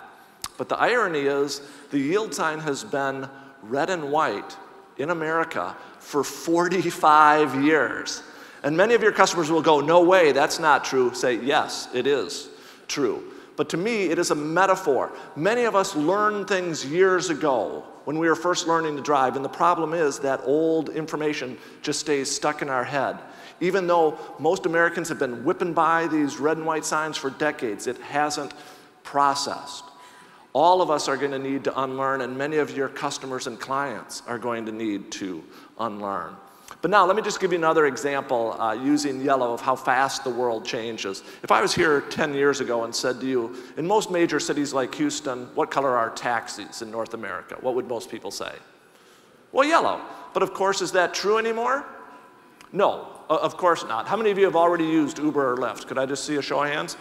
But the irony is the yield sign has been red and white in America for 45 years. And many of your customers will go, no way, that's not true. Say, yes, it is true. But to me, it is a metaphor. Many of us learned things years ago when we were first learning to drive, and the problem is that old information just stays stuck in our head. Even though most Americans have been whipping by these red and white signs for decades, it hasn't processed. All of us are going to need to unlearn, and many of your customers and clients are going to need to unlearn. But now, let me just give you another example using yellow of how fast the world changes. If I was here 10 years ago and said to you, in most major cities like Houston, what color are taxis in North America? What would most people say? Well, yellow. But of course, is that true anymore? No, of course not. How many of you have already used Uber or Lyft? Could I just see a show of hands?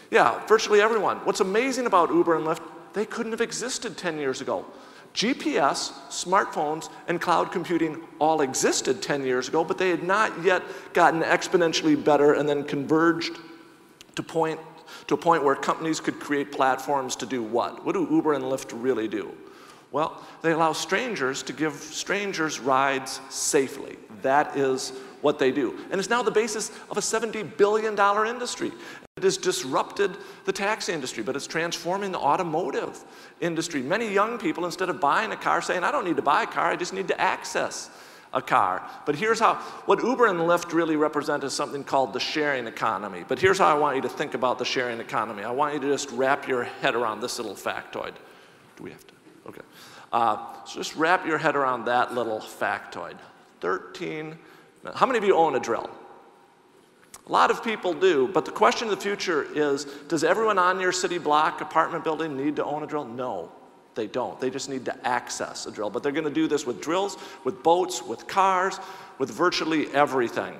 Yeah, virtually everyone. What's amazing about Uber and Lyft, they couldn't have existed 10 years ago. GPS, smartphones, and cloud computing all existed 10 years ago, but they had not yet gotten exponentially better and then converged to a point where companies could create platforms to do what? What do Uber and Lyft really do? Well, they allow strangers to give strangers rides safely. That is what they do. And it's now the basis of a $70 billion industry. It has disrupted the taxi industry, but it's transforming the automotive industry. Many young people, instead of buying a car, saying, I don't need to buy a car, I just need to access a car. But here's how, what Uber and Lyft really represent is something called the sharing economy. But here's how I want you to think about the sharing economy. I want you to just wrap your head around this little factoid. Do we have to? Okay. So just wrap your head around that little factoid. 13, how many of you own a drill? A lot of people do, but the question of the future is, does everyone on your city block, apartment building need to own a drill? No, they don't. They just need to access a drill. But they're going to do this with drills, with boats, with cars, with virtually everything.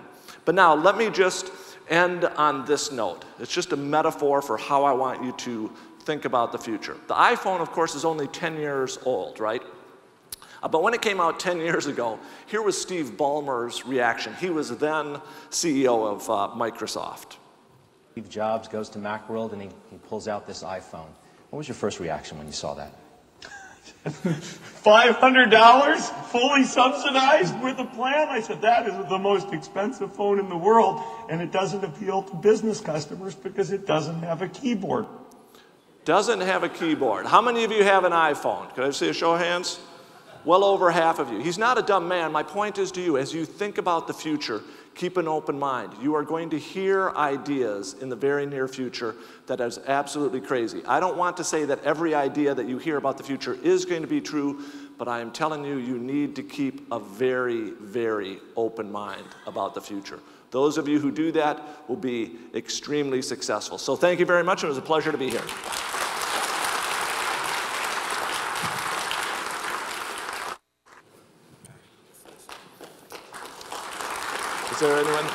But now, let me just end on this note. It's just a metaphor for how I want you to think about the future. The iPhone, of course, is only 10 years old, right? But when it came out 10 years ago, here was Steve Ballmer's reaction. He was then CEO of Microsoft. Steve Jobs goes to Macworld and he pulls out this iPhone. What was your first reaction when you saw that? $500 fully subsidized with a plan? I said, that is the most expensive phone in the world, and it doesn't appeal to business customers because it doesn't have a keyboard. Doesn't have a keyboard. How many of you have an iPhone? Could I see a show of hands? Well over half of you. He's not a dumb man. My point is to you, as you think about the future, keep an open mind. You are going to hear ideas in the very near future that is absolutely crazy. I don't want to say that every idea that you hear about the future is going to be true, but I am telling you, you need to keep a very, very open mind about the future. Those of you who do that will be extremely successful. So thank you very much. It was a pleasure to be here. Is there anyone?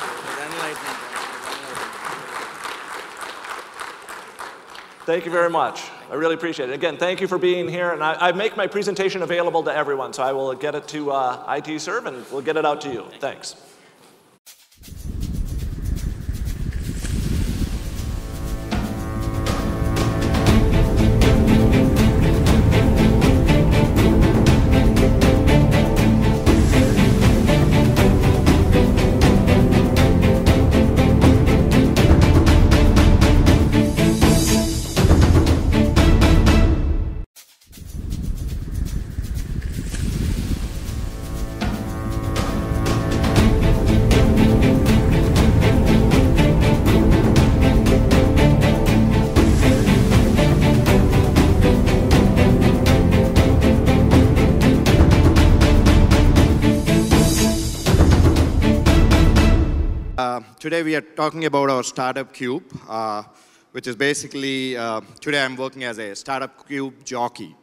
Thank you very much. I really appreciate it. Again, thank you for being here. And I make my presentation available to everyone, so I will get it to IT Serve and we'll get it out to you. Thanks. Today we are talking about our Startup Cube, which is basically, today I'm working as a Startup Cube jockey.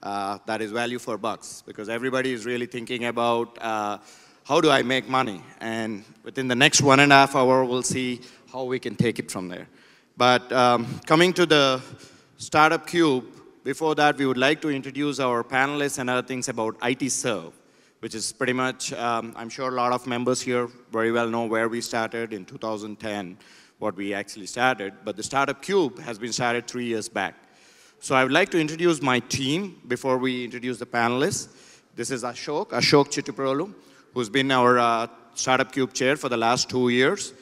That is value for bucks, because everybody is really thinking about how do I make money? And within the next 1.5 hours, we'll see how we can take it from there. But coming to the Startup Cube, before that, we would like to introduce our panelists and other things about IT Serve, which is pretty much, I'm sure a lot of members here very well know where we started in 2010, what we actually started. But the Startup Cube has been started 3 years back. So I would like to introduce my team before we introduce the panelists. This is Ashok Chittuprolu, who's been our Startup Cube chair for the last 2 years.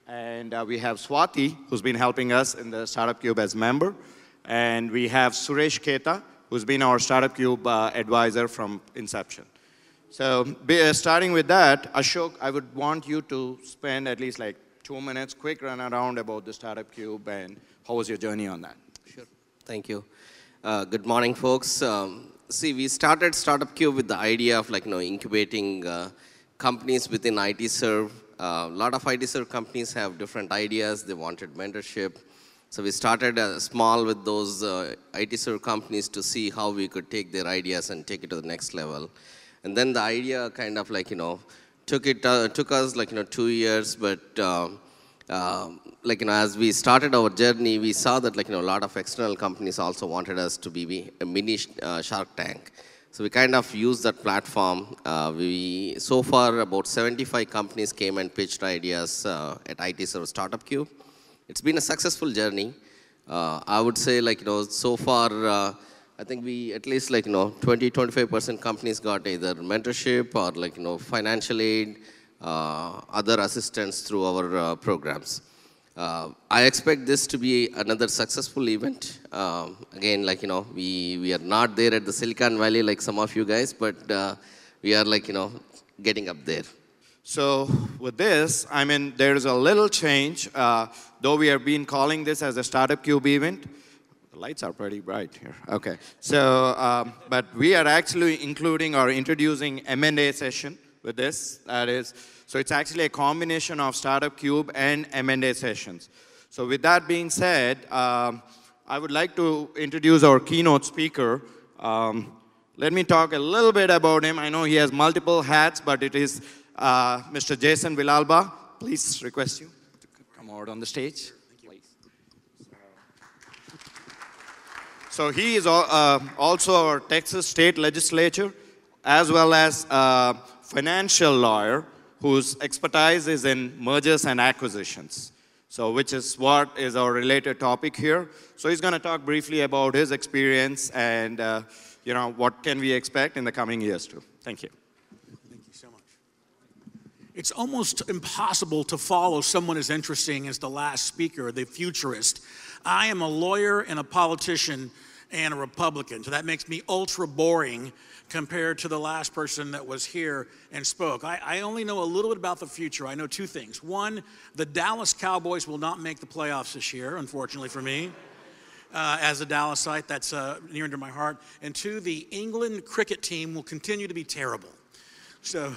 And we have Swati, who's been helping us in the Startup Cube as member. And we have Suresh Keta, who's been our Startup Cube advisor from inception. So starting with that, Ashok, I would want you to spend at least like 2 minutes, quick run around about the Startup Cube and how was your journey on that? Sure. Thank you. Good morning, folks. See, we started Startup Cube with the idea of incubating companies within IT Serve. A lot of IT Serve companies have different ideas. They wanted mentorship. So we started small with those IT Serve companies to see how we could take their ideas and take it to the next level. And then the idea kind of like, took us like, 2 years, but like, as we started our journey, we saw that like, a lot of external companies also wanted us to be a mini Shark Tank. So we kind of used that platform. So far about 75 companies came and pitched ideas at IT Serve Startup Cube. It's been a successful journey. I would say like, so far, I think we at least like, 20-25% companies got either mentorship or like, financial aid, other assistance through our programs. I expect this to be another successful event. Again, like, we are not there at the Silicon Valley like some of you guys, but we are like, getting up there. So with this, I mean, there is a little change. Though we have been calling this as a Startup Cube event, the lights are pretty bright here. Okay. So, but we are actually including or introducing M&A session with this. That is, so it's actually a combination of Startup Cube and M&A sessions. So with that being said, I would like to introduce our keynote speaker. Let me talk a little bit about him. I know he has multiple hats, but it is Mr. Jason Villalba. Please request you to come out on the stage. Please. So he is also our Texas State Legislature, as well as a financial lawyer whose expertise is in mergers and acquisitions. So which is what is our related topic here. So he's going to talk briefly about his experience and what can we expect in the coming years too. Thank you. It's almost impossible to follow someone as interesting as the last speaker, the futurist. I am a lawyer and a politician and a Republican, so that makes me ultra boring compared to the last person that was here and spoke. I only know a little bit about the future. I know two things. One, the Dallas Cowboys will not make the playoffs this year, unfortunately for me. As a Dallasite, that's near and dear my heart. And two, the England cricket team will continue to be terrible. So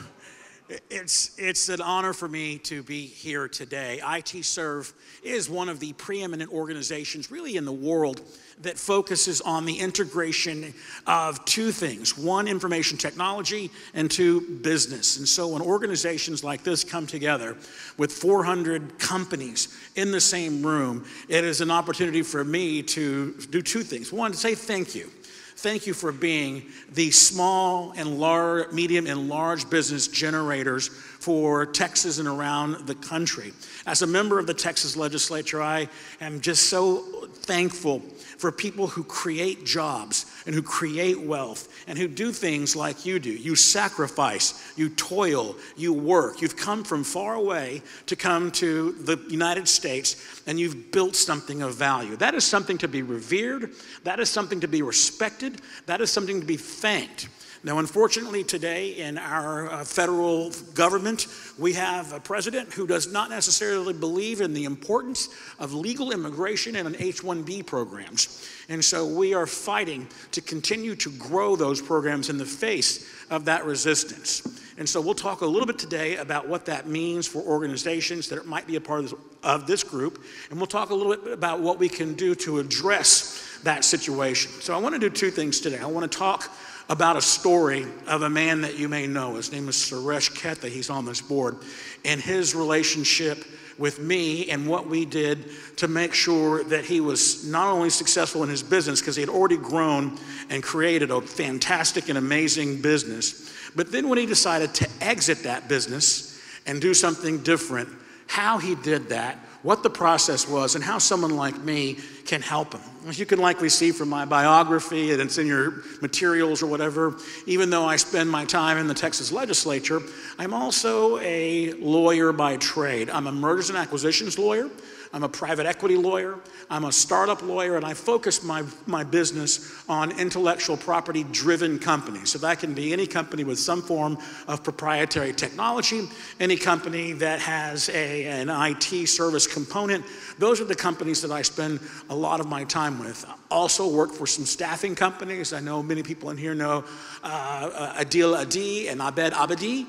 it's an honor for me to be here today. IT Serve is one of the preeminent organizations really in the world that focuses on the integration of two things. One, information technology, and two, business. And so when organizations like this come together with 400 companies in the same room, it is an opportunity for me to do two things. One, to say thank you. Thank you for being the small and large, medium and large business generators for Texas and around the country. As a member of the Texas legislature, I am just so thankful for people who create jobs and who create wealth and who do things like you do. You sacrifice, you toil, you work. You've come from far away to come to the United States and you've built something of value. That is something to be revered. That is something to be respected. That is something to be thanked. Now, unfortunately, today in our federal government, we have a president who does not necessarily believe in the importance of legal immigration and H-1B programs. And so we are fighting to continue to grow those programs in the face of that resistance. And so we'll talk a little bit today about what that means for organizations that might be a part of this group. And we'll talk a little bit about what we can do to address that situation. So I want to do two things today. I want to talk about a story of a man that you may know. His name is Suresh Ketta. He's on this board. And his relationship with me and what we did to make sure that he was not only successful in his business, because he had already grown and created a fantastic and amazing business, but then when he decided to exit that business and do something different, how he did that, what the process was, and how someone like me can help him. As you can likely see from my biography, and it's in your materials or whatever, even though I spend my time in the Texas legislature, I'm also a lawyer by trade. I'm a mergers and acquisitions lawyer. I'm a private equity lawyer. I'm a startup lawyer, and I focus my business on intellectual property-driven companies. So that can be any company with some form of proprietary technology, any company that has an IT service component. Those are the companies that I spend a lot of my time with. I also work for some staffing companies. I know many people in here know Adil Adi and Abed Abadi,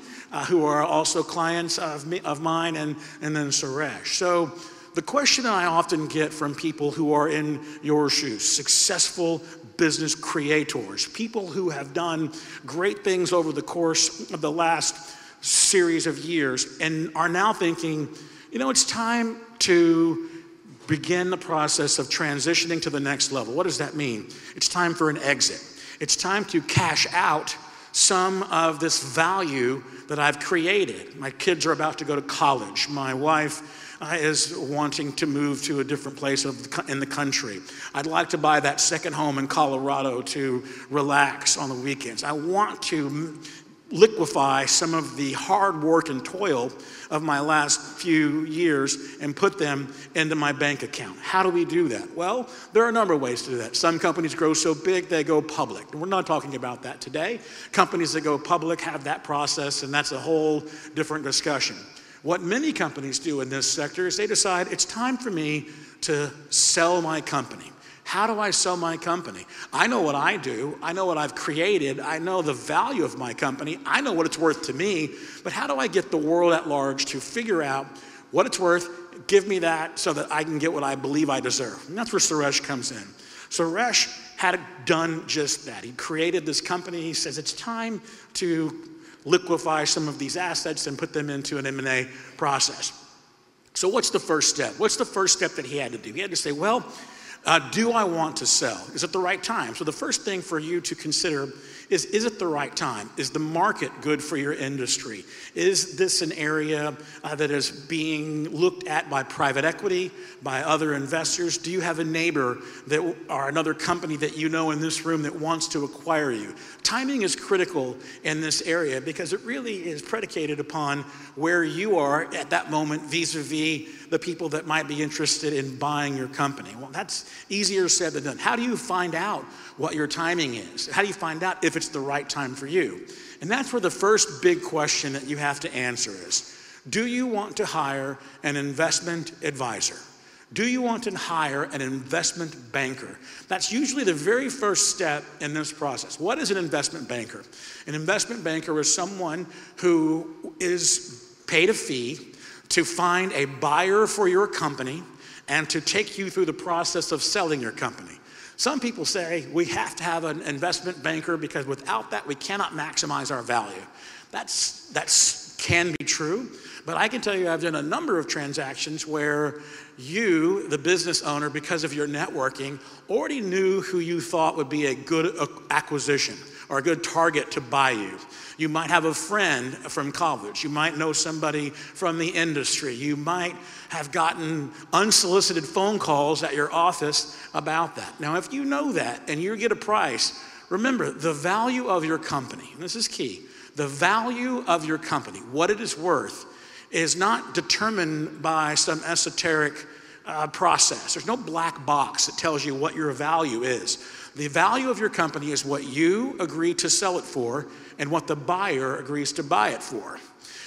who are also clients of mine, and then Suresh. So the question I often get from people who are in your shoes, successful business creators, people who have done great things over the course of the last series of years and are now thinking, you know, it's time to begin the process of transitioning to the next level. What does that mean? It's time for an exit. It's time to cash out some of this value that I've created. My kids are about to go to college. My wife is wanting to move to a different place in the country. I'd like to buy that second home in Colorado to relax on the weekends. I want to liquefy some of the hard work and toil of my last few years and put them into my bank account. How do we do that? Well, there are a number of ways to do that. Some companies grow so big they go public. We're not talking about that today. Companies that go public have that process, and that's a whole different discussion. What many companies do in this sector is they decide it's time for me to sell my company. How do I sell my company? I know what I do. I know what I've created. I know the value of my company. I know what it's worth to me. But how do I get the world at large to figure out what it's worth, give me that so that I can get what I believe I deserve? And that's where Suresh comes in. Suresh had done just that. He created this company. He says it's time to liquefy some of these assets and put them into an M&A process. So what's the first step? What's the first step that he had to do? He had to say, well, do I want to sell? Is it the right time? So the first thing for you to consider is it the right time? Is the market good for your industry? Is this an area that is being looked at by private equity, by other investors? Do you have a neighbor that, or another company that you know in this room that wants to acquire you? Timing is critical in this area because it really is predicated upon where you are at that moment vis-a-vis the people that might be interested in buying your company. Well, that's easier said than done. How do you find out what your timing is? How do you find out if it's the right time for you? And that's where the first big question that you have to answer is, do you want to hire an investment advisor? Do you want to hire an investment banker? That's usually the very first step in this process. What is an investment banker? An investment banker is someone who is paid a fee to find a buyer for your company and to take you through the process of selling your company. Some people say we have to have an investment banker because without that we cannot maximize our value. That's can be true, but I can tell you I've done a number of transactions where you, the business owner, because of your networking, already knew who you thought would be a good acquisition or a good target to buy you. You might have a friend from college. You might know somebody from the industry. You might have gotten unsolicited phone calls at your office about that. Now, if you know that and you get a price, remember the value of your company, and this is key, the value of your company, what it is worth, is not determined by some esoteric process. There's no black box that tells you what your value is. The value of your company is what you agree to sell it for and what the buyer agrees to buy it for.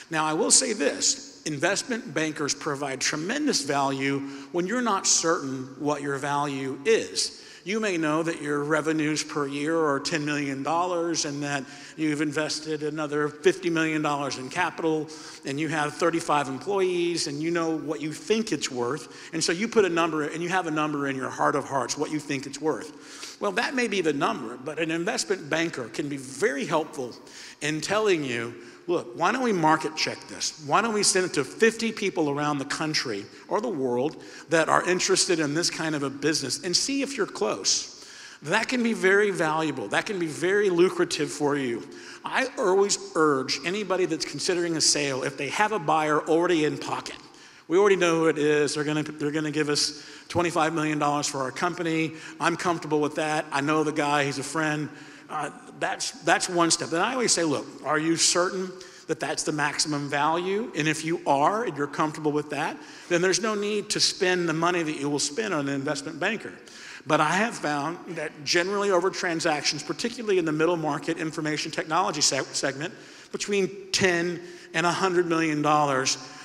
Now, I will say this, investment bankers provide tremendous value when you're not certain what your value is. You may know that your revenues per year are $10 million and that you've invested another $50 million in capital and you have 35 employees and you know what you think it's worth. And so you put a number and you have a number in your heart of hearts, what you think it's worth. Well, that may be the number, but an investment banker can be very helpful in telling you, look, why don't we market check this? Why don't we send it to 50 people around the country or the world that are interested in this kind of a business and see if you're close. That can be very valuable. That can be very lucrative for you. I always urge anybody that's considering a sale, if they have a buyer already in pocket, we already know who it is. They're gonna give us $25 million for our company. I'm comfortable with that. I know the guy, he's a friend. That's one step. Then I always say, look, are you certain that that's the maximum value? And if you are, and you're comfortable with that, then there's no need to spend the money that you will spend on an investment banker. But I have found that generally over transactions, particularly in the middle market information technology segment, between 10 and $100 million,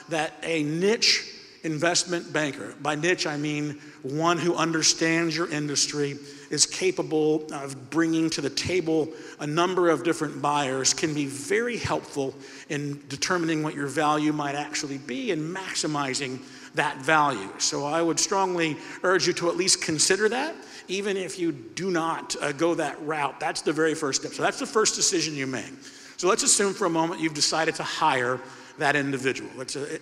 that a niche investment banker, by niche I mean one who understands your industry, is capable of bringing to the table a number of different buyers, can be very helpful in determining what your value might actually be and maximizing that value. So I would strongly urge you to at least consider that, even if you do not go that route. That's the very first step. So that's the first decision you make. So let's assume for a moment you've decided to hire that individual.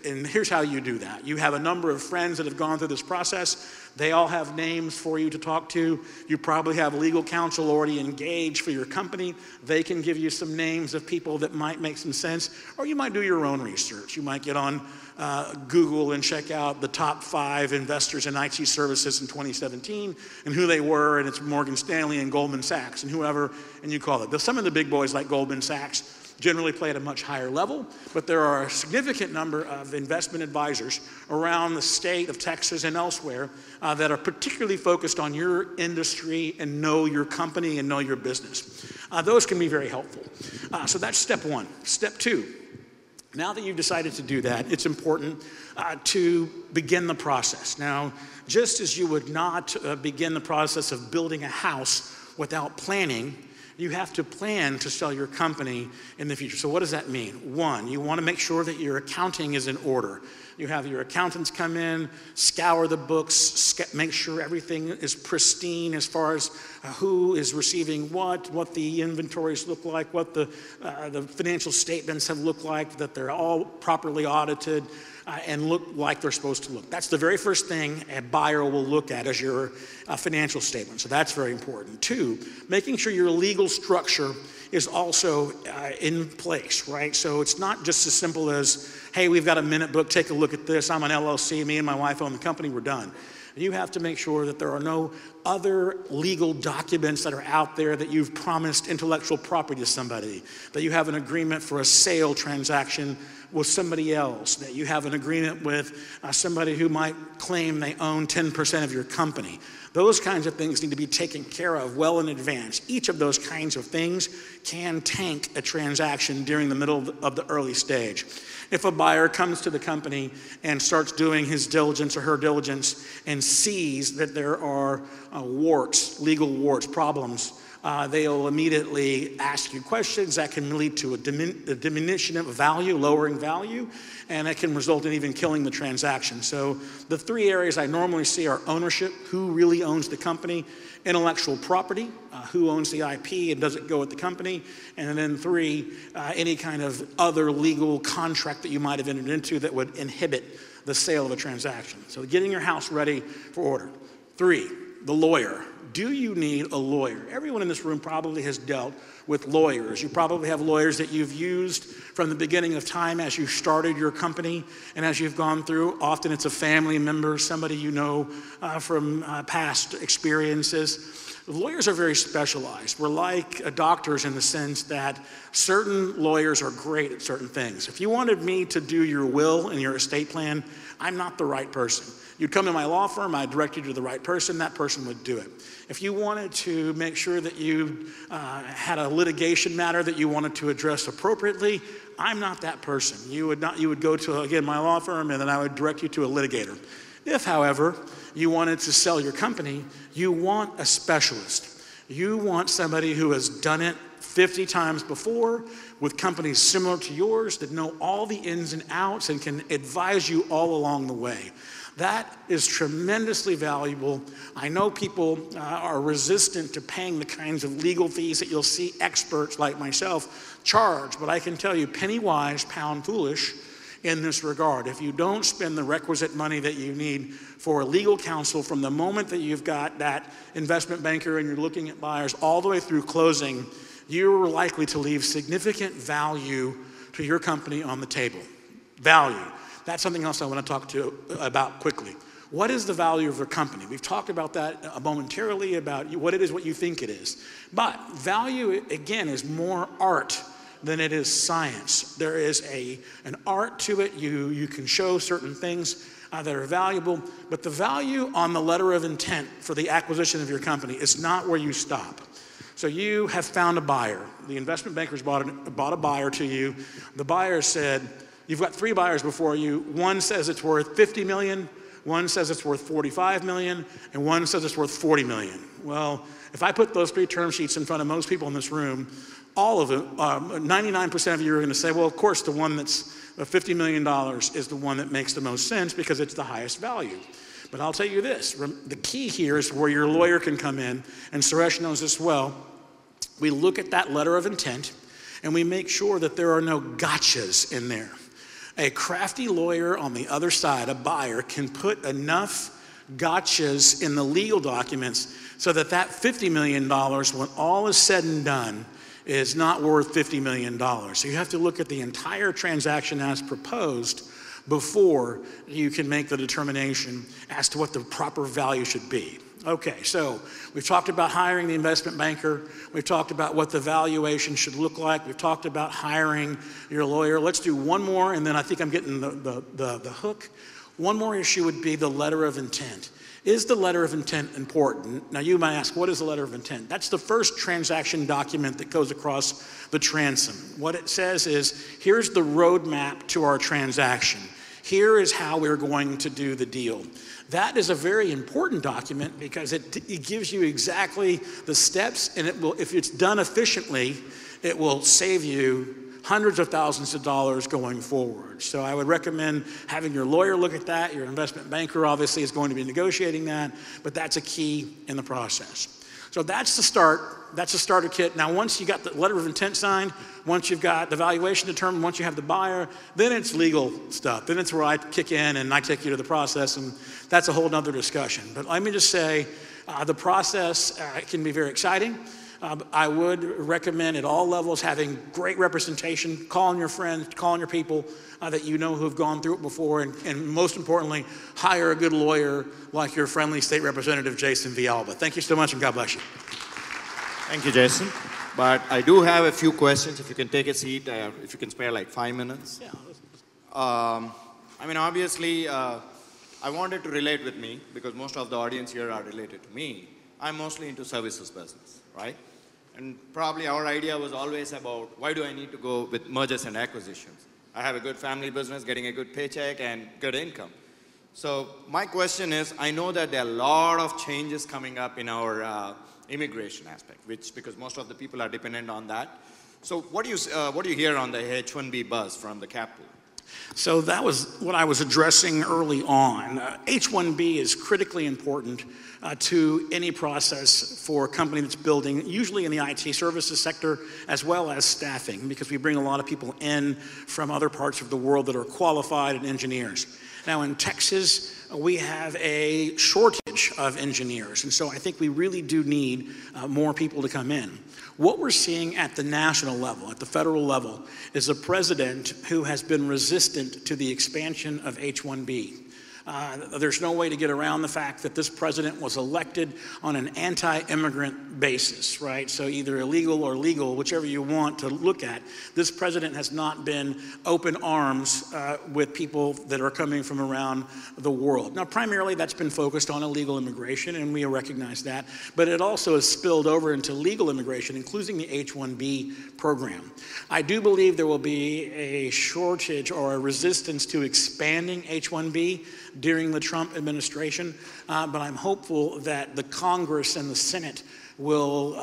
And here's how you do that. You have a number of friends that have gone through this process. They all have names for you to talk to. You probably have legal counsel already engaged for your company. They can give you some names of people that might make some sense, or you might do your own research. You might get on Google and check out the top 5 investors in IT services in 2017 and who they were, and it's Morgan Stanley and Goldman Sachs and whoever, and you call it. Some of the big boys like Goldman Sachs generally play at a much higher level, but there are a significant number of investment advisors around the state of Texas and elsewhere that are particularly focused on your industry and know your company and know your business. Those can be very helpful. So that's step 1. Step 2, now that you've decided to do that, it's important to begin the process. Now, just as you would not begin the process of building a house without planning, you have to plan to sell your company in the future. So what does that mean? 1, you want to make sure that your accounting is in order. You have your accountants come in, scour the books, make sure everything is pristine as far as who is receiving what the inventories look like, what the financial statements have looked like, that they're all properly audited and look like they're supposed to look. That's the very first thing a buyer will look at as your financial statement. So that's very important. 2, making sure your legal structure is also in place, right? So it's not just as simple as, hey, we've got a minute book, take a look at this, I'm an LLC, me and my wife own the company, we're done. You have to make sure that there are no other legal documents that are out there, that you've promised intellectual property to somebody, that you have an agreement for a sale transaction with somebody else, that you have an agreement with somebody who might claim they own 10% of your company. Those kinds of things need to be taken care of well in advance. Each of those kinds of things can tank a transaction during the middle of the early stage. If a buyer comes to the company and starts doing his diligence or her diligence and sees that there are warts, legal warts, problems, they'll immediately ask you questions that can lead to a diminution of value, lowering value, and it can result in even killing the transaction. So the 3 areas I normally see are ownership, who really owns the company, intellectual property, who owns the IP and does it go with the company, and then 3, any kind of other legal contract that you might have entered into that would inhibit the sale of a transaction. So getting your house ready for order. 3, the lawyer. Do you need a lawyer? Everyone in this room probably has dealt with lawyers. You probably have lawyers that you've used from the beginning of time as you started your company and as you've gone through. Often it's a family member, somebody you know from past experiences. Lawyers are very specialized. We're like doctors in the sense that certain lawyers are great at certain things. If you wanted me to do your will and your estate plan, I'm not the right person. You'd come to my law firm, I'd direct you to the right person, that person would do it. If you wanted to make sure that you had a litigation matter that you wanted to address appropriately, I'm not that person. You would go to, again, my law firm, and then I would direct you to a litigator. If, however, you wanted to sell your company, you want a specialist. You want somebody who has done it 50 times before with companies similar to yours that know all the ins and outs and can advise you all along the way. That is tremendously valuable. I know people are resistant to paying the kinds of legal fees that you'll see experts like myself charge, but I can tell you, penny wise, pound foolish in this regard. If you don't spend the requisite money that you need for legal counsel from the moment that you've got that investment banker and you're looking at buyers all the way through closing, you're likely to leave significant value to your company on the table. Value. That's something else I want to talk to you about quickly. What is the value of your company? We've talked about that momentarily, about what it is, what you think it is. But value, again, is more art than it is science. There is an art to it. You can show certain things that are valuable, but the value on the letter of intent for the acquisition of your company is not where you stop. So you have found a buyer. The investment bankers bought a buyer to you. The buyer said, you've got 3 buyers before you. One says it's worth $50 million, one says it's worth $45 million, and one says it's worth $40 million. Well, if I put those 3 term sheets in front of most people in this room, all of it, 99% of you are going to say, well, of course, the one that's $50 million is the one that makes the most sense because it's the highest value. But I'll tell you this, the key here is where your lawyer can come in, and Suresh knows this well. We look at that letter of intent, and we make sure that there are no gotchas in there. A crafty lawyer on the other side, a buyer, can put enough gotchas in the legal documents so that that $50 million, when all is said and done, is not worth $50 million. So you have to look at the entire transaction as proposed before you can make the determination as to what the proper value should be. Okay, so we've talked about hiring the investment banker. We've talked about what the valuation should look like. We've talked about hiring your lawyer. Let's do one more, and then I think I'm getting the hook. One more issue would be the letter of intent. Is the letter of intent important? Now you might ask, what is the letter of intent? That's the first transaction document that goes across the transom. What it says is, here's the roadmap to our transaction. Here is how we're going to do the deal. That is a very important document because it gives you exactly the steps, and it will, if it's done efficiently, it will save you hundreds of thousands of dollars going forward. So I would recommend having your lawyer look at that. Your investment banker obviously is going to be negotiating that, but that's a key in the process. So that's the start. That's the starter kit. Now, once you got the letter of intent signed, once you've got the valuation determined, once you have the buyer, then it's legal stuff. Then it's where I kick in and I take you to the process, and that's a whole nother discussion. But let me just say, the process can be very exciting. I would recommend at all levels having great representation, calling your friends, calling your people that you know who have gone through it before, and most importantly, hire a good lawyer like your friendly state representative, Jason Villalba. Thank you so much, and God bless you. Thank you, Jason. But I do have a few questions. If you can take a seat, if you can spare like 5 minutes. Yeah. I mean, obviously, I wanted to relate with me because most of the audience here are related to me. I'm mostly into services business, right? And probably our idea was always about, why do I need to go with mergers and acquisitions? I have a good family business, getting a good paycheck and good income. So my question is, I know that there are a lot of changes coming up in our immigration aspect, because most of the people are dependent on that. So what do you hear on the H-1B buzz from the Capitol? So that was what I was addressing early on. H-1B is critically important to any process for a company that's building, usually in the IT services sector, as well as staffing, because we bring a lot of people in from other parts of the world that are qualified and engineers. Now in Texas, we have a shortage of engineers, and so I think we really do need more people to come in. What we're seeing at the national level, at the federal level, is a president who has been resistant to the expansion of H-1B. There's no way to get around the fact that this president was elected on an anti-immigrant basis, right? So either illegal or legal, whichever you want to look at. This president has not been open arms with people that are coming from around the world. Now, primarily that's been focused on illegal immigration, and we recognize that, but it also has spilled over into legal immigration, including the H-1B program. I do believe there will be a shortage or a resistance to expanding H-1B during the Trump administration, but I'm hopeful that the Congress and the Senate will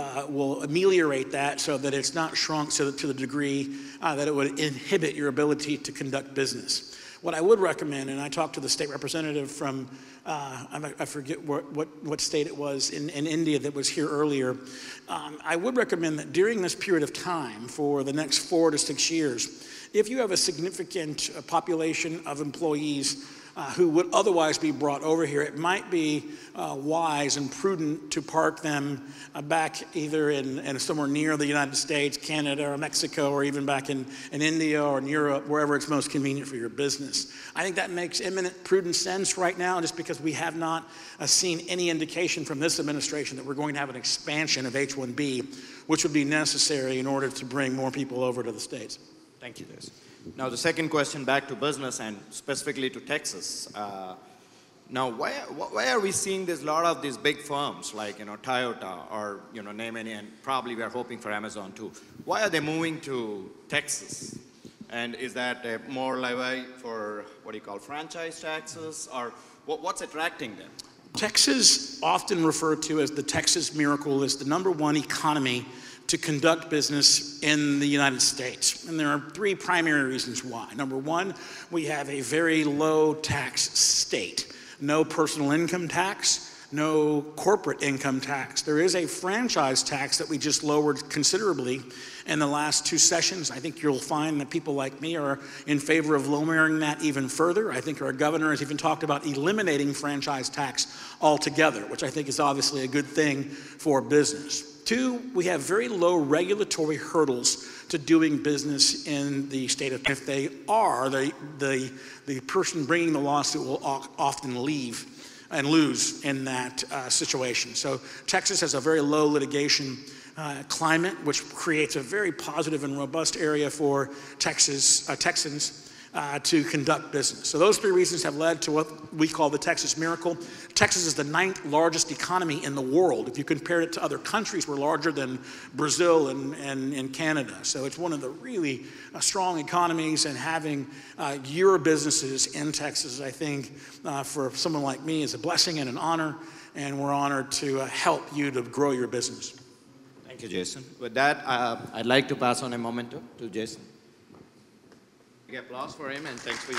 ameliorate that so that it's not shrunk to the degree that it would inhibit your ability to conduct business. What I would recommend, and I talked to the state representative from, I forget what state it was in India that was here earlier, I would recommend that during this period of time for the next 4 to 6 years, if you have a significant population of employees who would otherwise be brought over here, it might be wise and prudent to park them back either in somewhere near the United States, Canada, or Mexico, or even back in India or in Europe, wherever it's most convenient for your business. I think that makes eminent prudent sense right now, just because we have not seen any indication from this administration that we're going to have an expansion of H-1B, which would be necessary in order to bring more people over to the States. Thank you, Des. Now, the second question back to business and specifically to Texas. Now, why are we seeing a lot of these big firms like, Toyota or, name any, and probably we are hoping for Amazon too. Why are they moving to Texas? And is that more levy for what do you call franchise taxes, or what's attracting them? Texas, often referred to as the Texas miracle, is the #1 economy to conduct business in the United States. And there are three primary reasons why. Number one, we have a very low tax state. No personal income tax, no corporate income tax. There is a franchise tax that we just lowered considerably in the last 2 sessions. I think you'll find that people like me are in favor of lowering that even further. I think our governor has even talked about eliminating franchise tax altogether, which I think is obviously a good thing for business. Two, we have very low regulatory hurdles to doing business in the state of, if they are, the person bringing the lawsuit will often leave and lose in that situation. So Texas has a very low litigation climate, which creates a very positive and robust area for Texans to conduct business. So those three reasons have led to what we call the Texas Miracle. Texas is the 9th largest economy in the world. If you compare it to other countries, we're larger than Brazil and Canada. So it's one of the really strong economies, and having your businesses in Texas, I think, for someone like me is a blessing and an honor, and we're honored to help you to grow your business. Thank you, Jason. With that, I'd like to pass on a memento to Jason. Big applause for him, and thanks for you.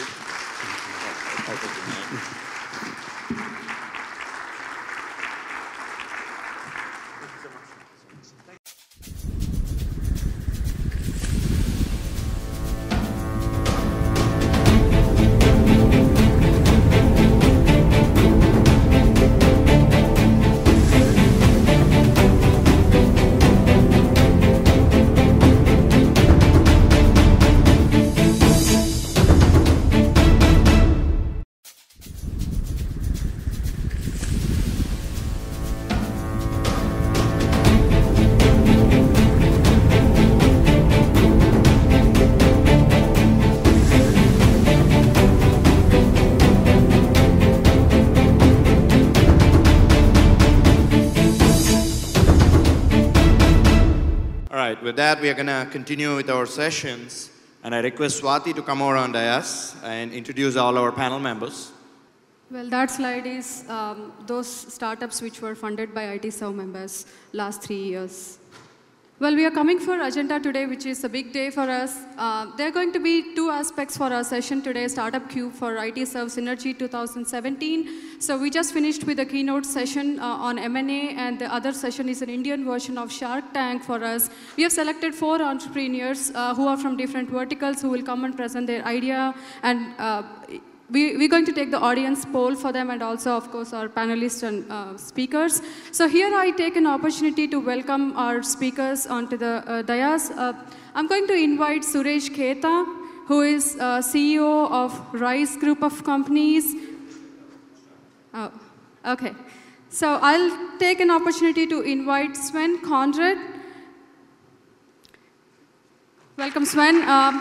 With that, we are going to continue with our sessions, and I request Swati to come over on dais and introduce all our panel members. Well, that slide is those startups which were funded by IT Serve members last 3 years. Well, we are coming for agenda today, which is a big day for us. There are going to be 2 aspects for our session today, Startup Cube for IT Serve Synergy 2017. So we just finished with a keynote session on M&A, and the other session is an Indian version of Shark Tank for us. We have selected 4 entrepreneurs who are from different verticals who will come and present their idea, and we're going to take the audience poll for them, and also, of course, our panelists and speakers. So here I take an opportunity to welcome our speakers onto the dais. I'm going to invite Suresh Kheta, who is CEO of Rise Group of Companies. Oh, okay. So I'll take an opportunity to invite Sven Conrad. Welcome, Sven.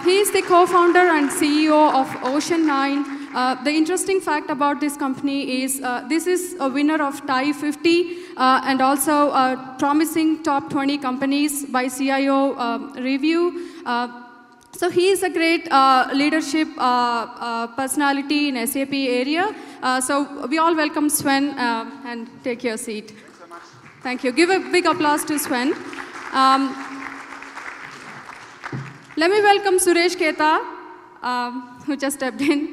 He is the co-founder and CEO of Ocean 9. The interesting fact about this company is this is a winner of TIE 50 and also promising top 20 companies by CIO review. So he is a great leadership personality in SAP area. So we all welcome Sven and take your seat. Thanks so much. Thank you. Give a big applause to Sven. Let me welcome Suresh Kheta, who just stepped in.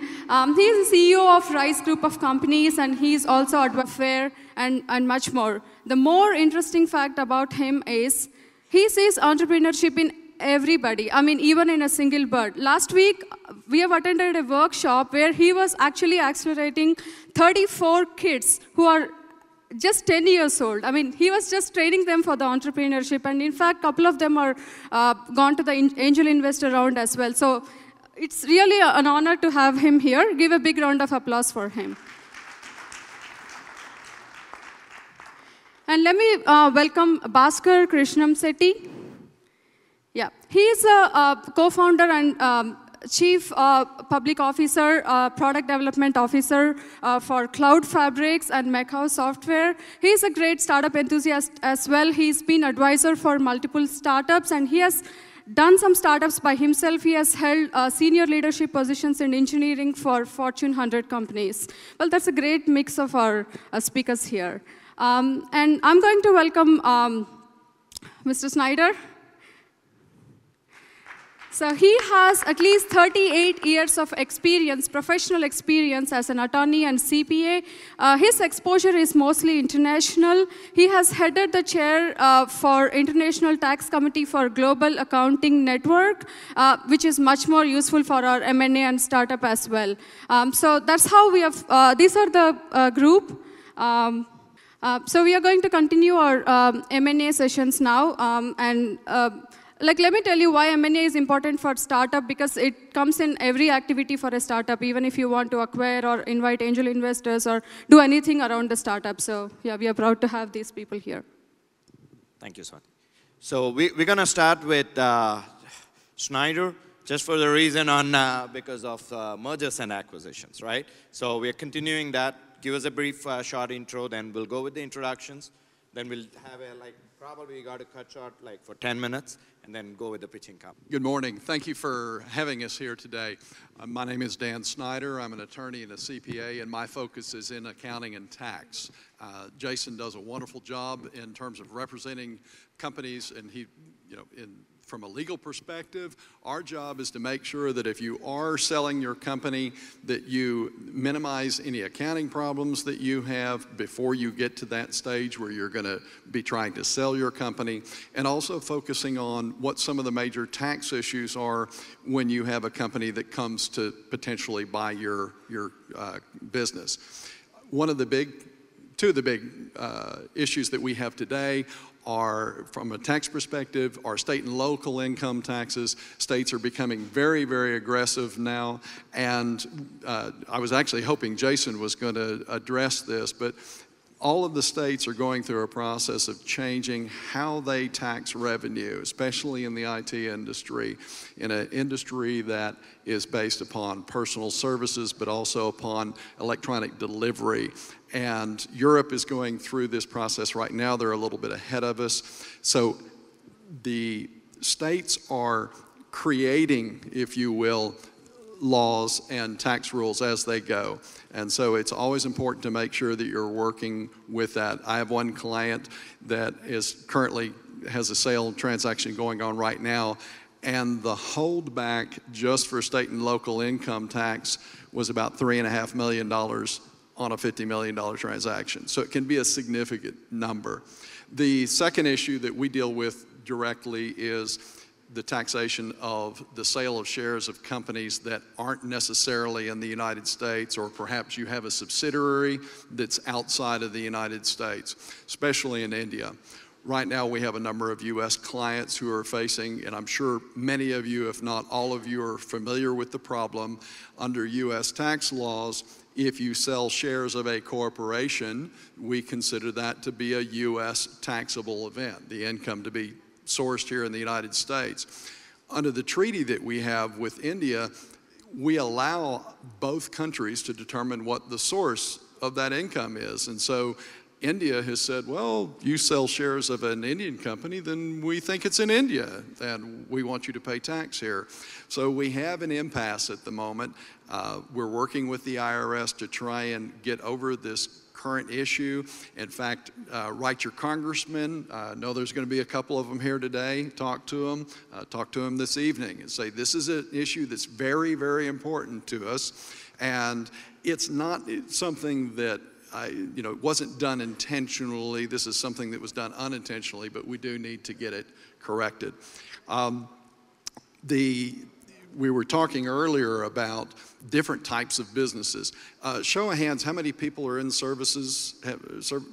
He is the CEO of Rise Group of Companies, and he is also at Fair and much more. The more interesting fact about him is he sees entrepreneurship in everybody, I mean, even in a single bird. Last week, we have attended a workshop where he was actually accelerating 34 kids who are just 10 years old. I mean, he was just training them for the entrepreneurship, and in fact, a couple of them are gone to the angel investor round as well. So it's really an honor to have him here. Give a big round of applause for him. And let me welcome Bhaskar Krishnamsetti. Yeah, he is a co-founder and Chief Public Officer, Product Development Officer for Cloud Fabrics and Macau Software. He's a great startup enthusiast as well. He's been advisor for multiple startups, and he has done some startups by himself. He has held senior leadership positions in engineering for Fortune 100 companies. Well, that's a great mix of our speakers here. And I'm going to welcome Mr. Snyder. So he has at least 38 years of experience, professional experience as an attorney and CPA. His exposure is mostly international. He has headed the chair for International Tax Committee for Global Accounting Network, which is much more useful for our M&A and startup as well. So that's how we have, these are the group. So we are going to continue our M&A sessions now, let me tell you why M&A is important for startup, because it comes in every activity for a startup, even if you want to acquire or invite angel investors or do anything around the startup. So yeah, we are proud to have these people here. Thank you, Swati. So we're going to start with Schneider, just for the reason on because of mergers and acquisitions, right? So we're continuing that. Give us a brief short intro, then we'll go with the introductions. Then we'll have probably we got to cut short for 10 minutes and then go with the pitching cup. Good morning. Thank you for having us here today. My name is Dan Snyder. I'm an attorney and a CPA, and my focus is in accounting and tax. Jason does a wonderful job in terms of representing companies, and he, from a legal perspective, our job is to make sure that if you are selling your company, that you minimize any accounting problems that you have before you get to that stage where you're going to be trying to sell your company, and also focusing on what some of the major tax issues are when you have a company that comes to potentially buy your business. Two of the big issues that we have today are, from a tax perspective, are state and local income taxes. States are becoming very, very aggressive now, and I was actually hoping Jason was going to address this, but all of the states are going through a process of changing how they tax revenue, especially in the IT industry, in an industry that is based upon personal services, but also upon electronic delivery. And Europe is going through this process right now. They're a little bit ahead of us. So the states are creating, if you will, laws and tax rules as they go. And so it's always important to make sure that you're working with that. I have one client that is currently has a sale transaction going on right now, and the holdback just for state and local income tax was about $3.5 million on a $50 million transaction. So it can be a significant number. The second issue that we deal with directly is the taxation of the sale of shares of companies that aren't necessarily in the United States, or perhaps you have a subsidiary that's outside of the United States, especially in India. Right now we have a number of U.S. clients who are facing, and I'm sure many of you, if not all of you, are familiar with the problem. Under U.S. tax laws, if you sell shares of a corporation, we consider that to be a U.S. taxable event, the income to be sourced here in the United States. Under the treaty that we have with India, we allow both countries to determine what the source of that income is. And so India has said, well, you sell shares of an Indian company, then we think it's in India, and we want you to pay tax here. So we have an impasse at the moment. We're working with the IRS to try and get over this current issue. In fact, write your congressman. I know there's going to be a couple of them here today. Talk to them this evening and say, this is an issue that's very, very important to us. And it's not something that it wasn't done intentionally. This is something that was done unintentionally, but we do need to get it corrected. We were talking earlier about different types of businesses. Show of hands, how many people are in services, have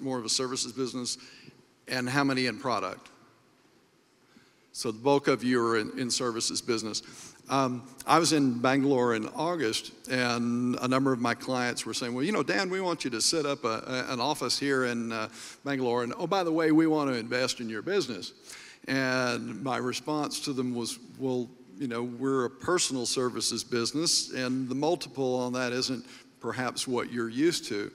more of a services business, and how many in product? So the bulk of you are in services business. I was in Bangalore in August, and a number of my clients were saying, well, Dan, we want you to set up an office here in Bangalore, and oh, by the way, we want to invest in your business. And my response to them was, well, we're a personal services business, and the multiple on that isn't perhaps what you're used to.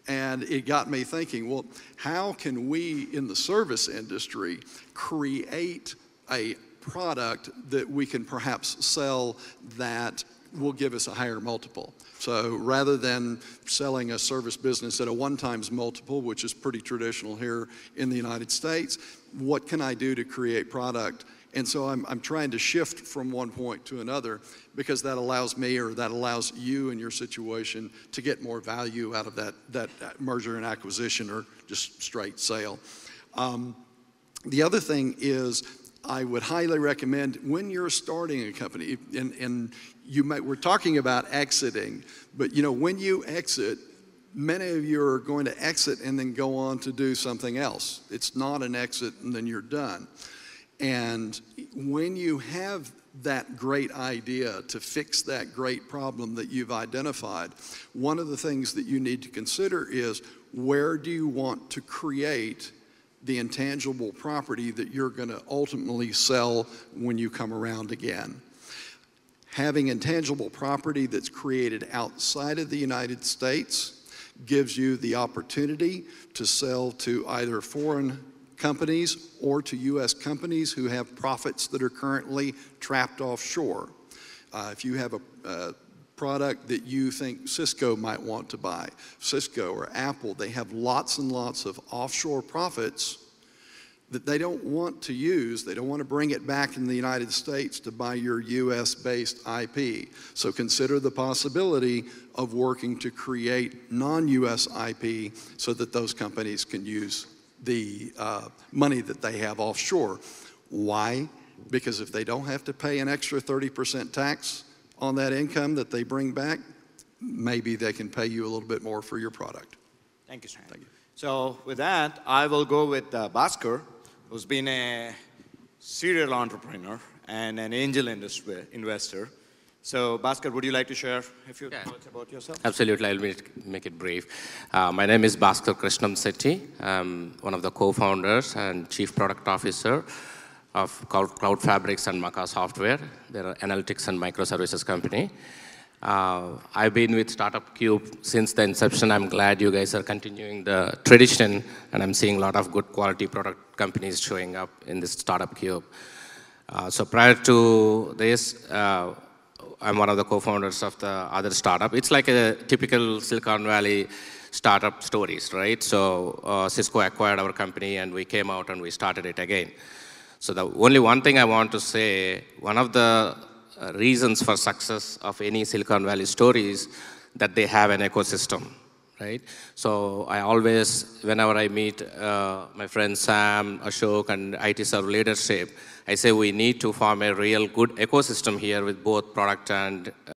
And it got me thinking, well, how can we in the service industry create a product that we can perhaps sell that will give us a higher multiple. So rather than selling a service business at a 1x multiple, which is pretty traditional here in the United States, what can I do to create product? And so I'm trying to shift from one point to another, because that allows me, or that allows you in your situation, to get more value out of that merger and acquisition, or just straight sale. The other thing is, I would highly recommend, when you're starting a company, and we're talking about exiting, but when you exit, many of you are going to exit and then go on to do something else. It's not an exit and then you're done. And when you have that great idea to fix that great problem that you've identified, one of the things that you need to consider is, where do you want to create the intangible property that you're going to ultimately sell when you come around again? Having intangible property that's created outside of the United States gives you the opportunity to sell to either foreign companies or to U.S. companies who have profits that are currently trapped offshore. If you have a product that you think Cisco might want to buy, Cisco or Apple, they have lots and lots of offshore profits that they don't want to use. They don't want to bring it back in the United States to buy your US-based IP. So consider the possibility of working to create non-US IP so that those companies can use the money that they have offshore. Why? Because if they don't have to pay an extra 30% tax on that income that they bring back, maybe they can pay you a little bit more for your product. Thank you, sir. Thank you. So with that, I will go with Bhaskar, who's been a serial entrepreneur and an angel investor. So Bhaskar, would you like to share a few thoughts about yourself? Absolutely, I'll make it brief. My name is Bhaskar Krishnam Setti. I'm one of the co-founders and chief product officer of Cloud Fabrics and Maca Software. They're an analytics and microservices company. I've been with Startup Cube since the inception. I'm glad you guys are continuing the tradition, and I'm seeing a lot of good quality product companies showing up in this Startup Cube. So prior to this, I'm one of the co-founders of the other startup. It's like a typical Silicon Valley startup stories, right? So Cisco acquired our company, and we came out and we started it again. So the only one thing I want to say, one of the reasons for success of any Silicon Valley story is that they have an ecosystem, right? So I always, whenever I meet my friends Sam, Ashok, and IT Serve leadership, I say we need to form a real good ecosystem here with both product and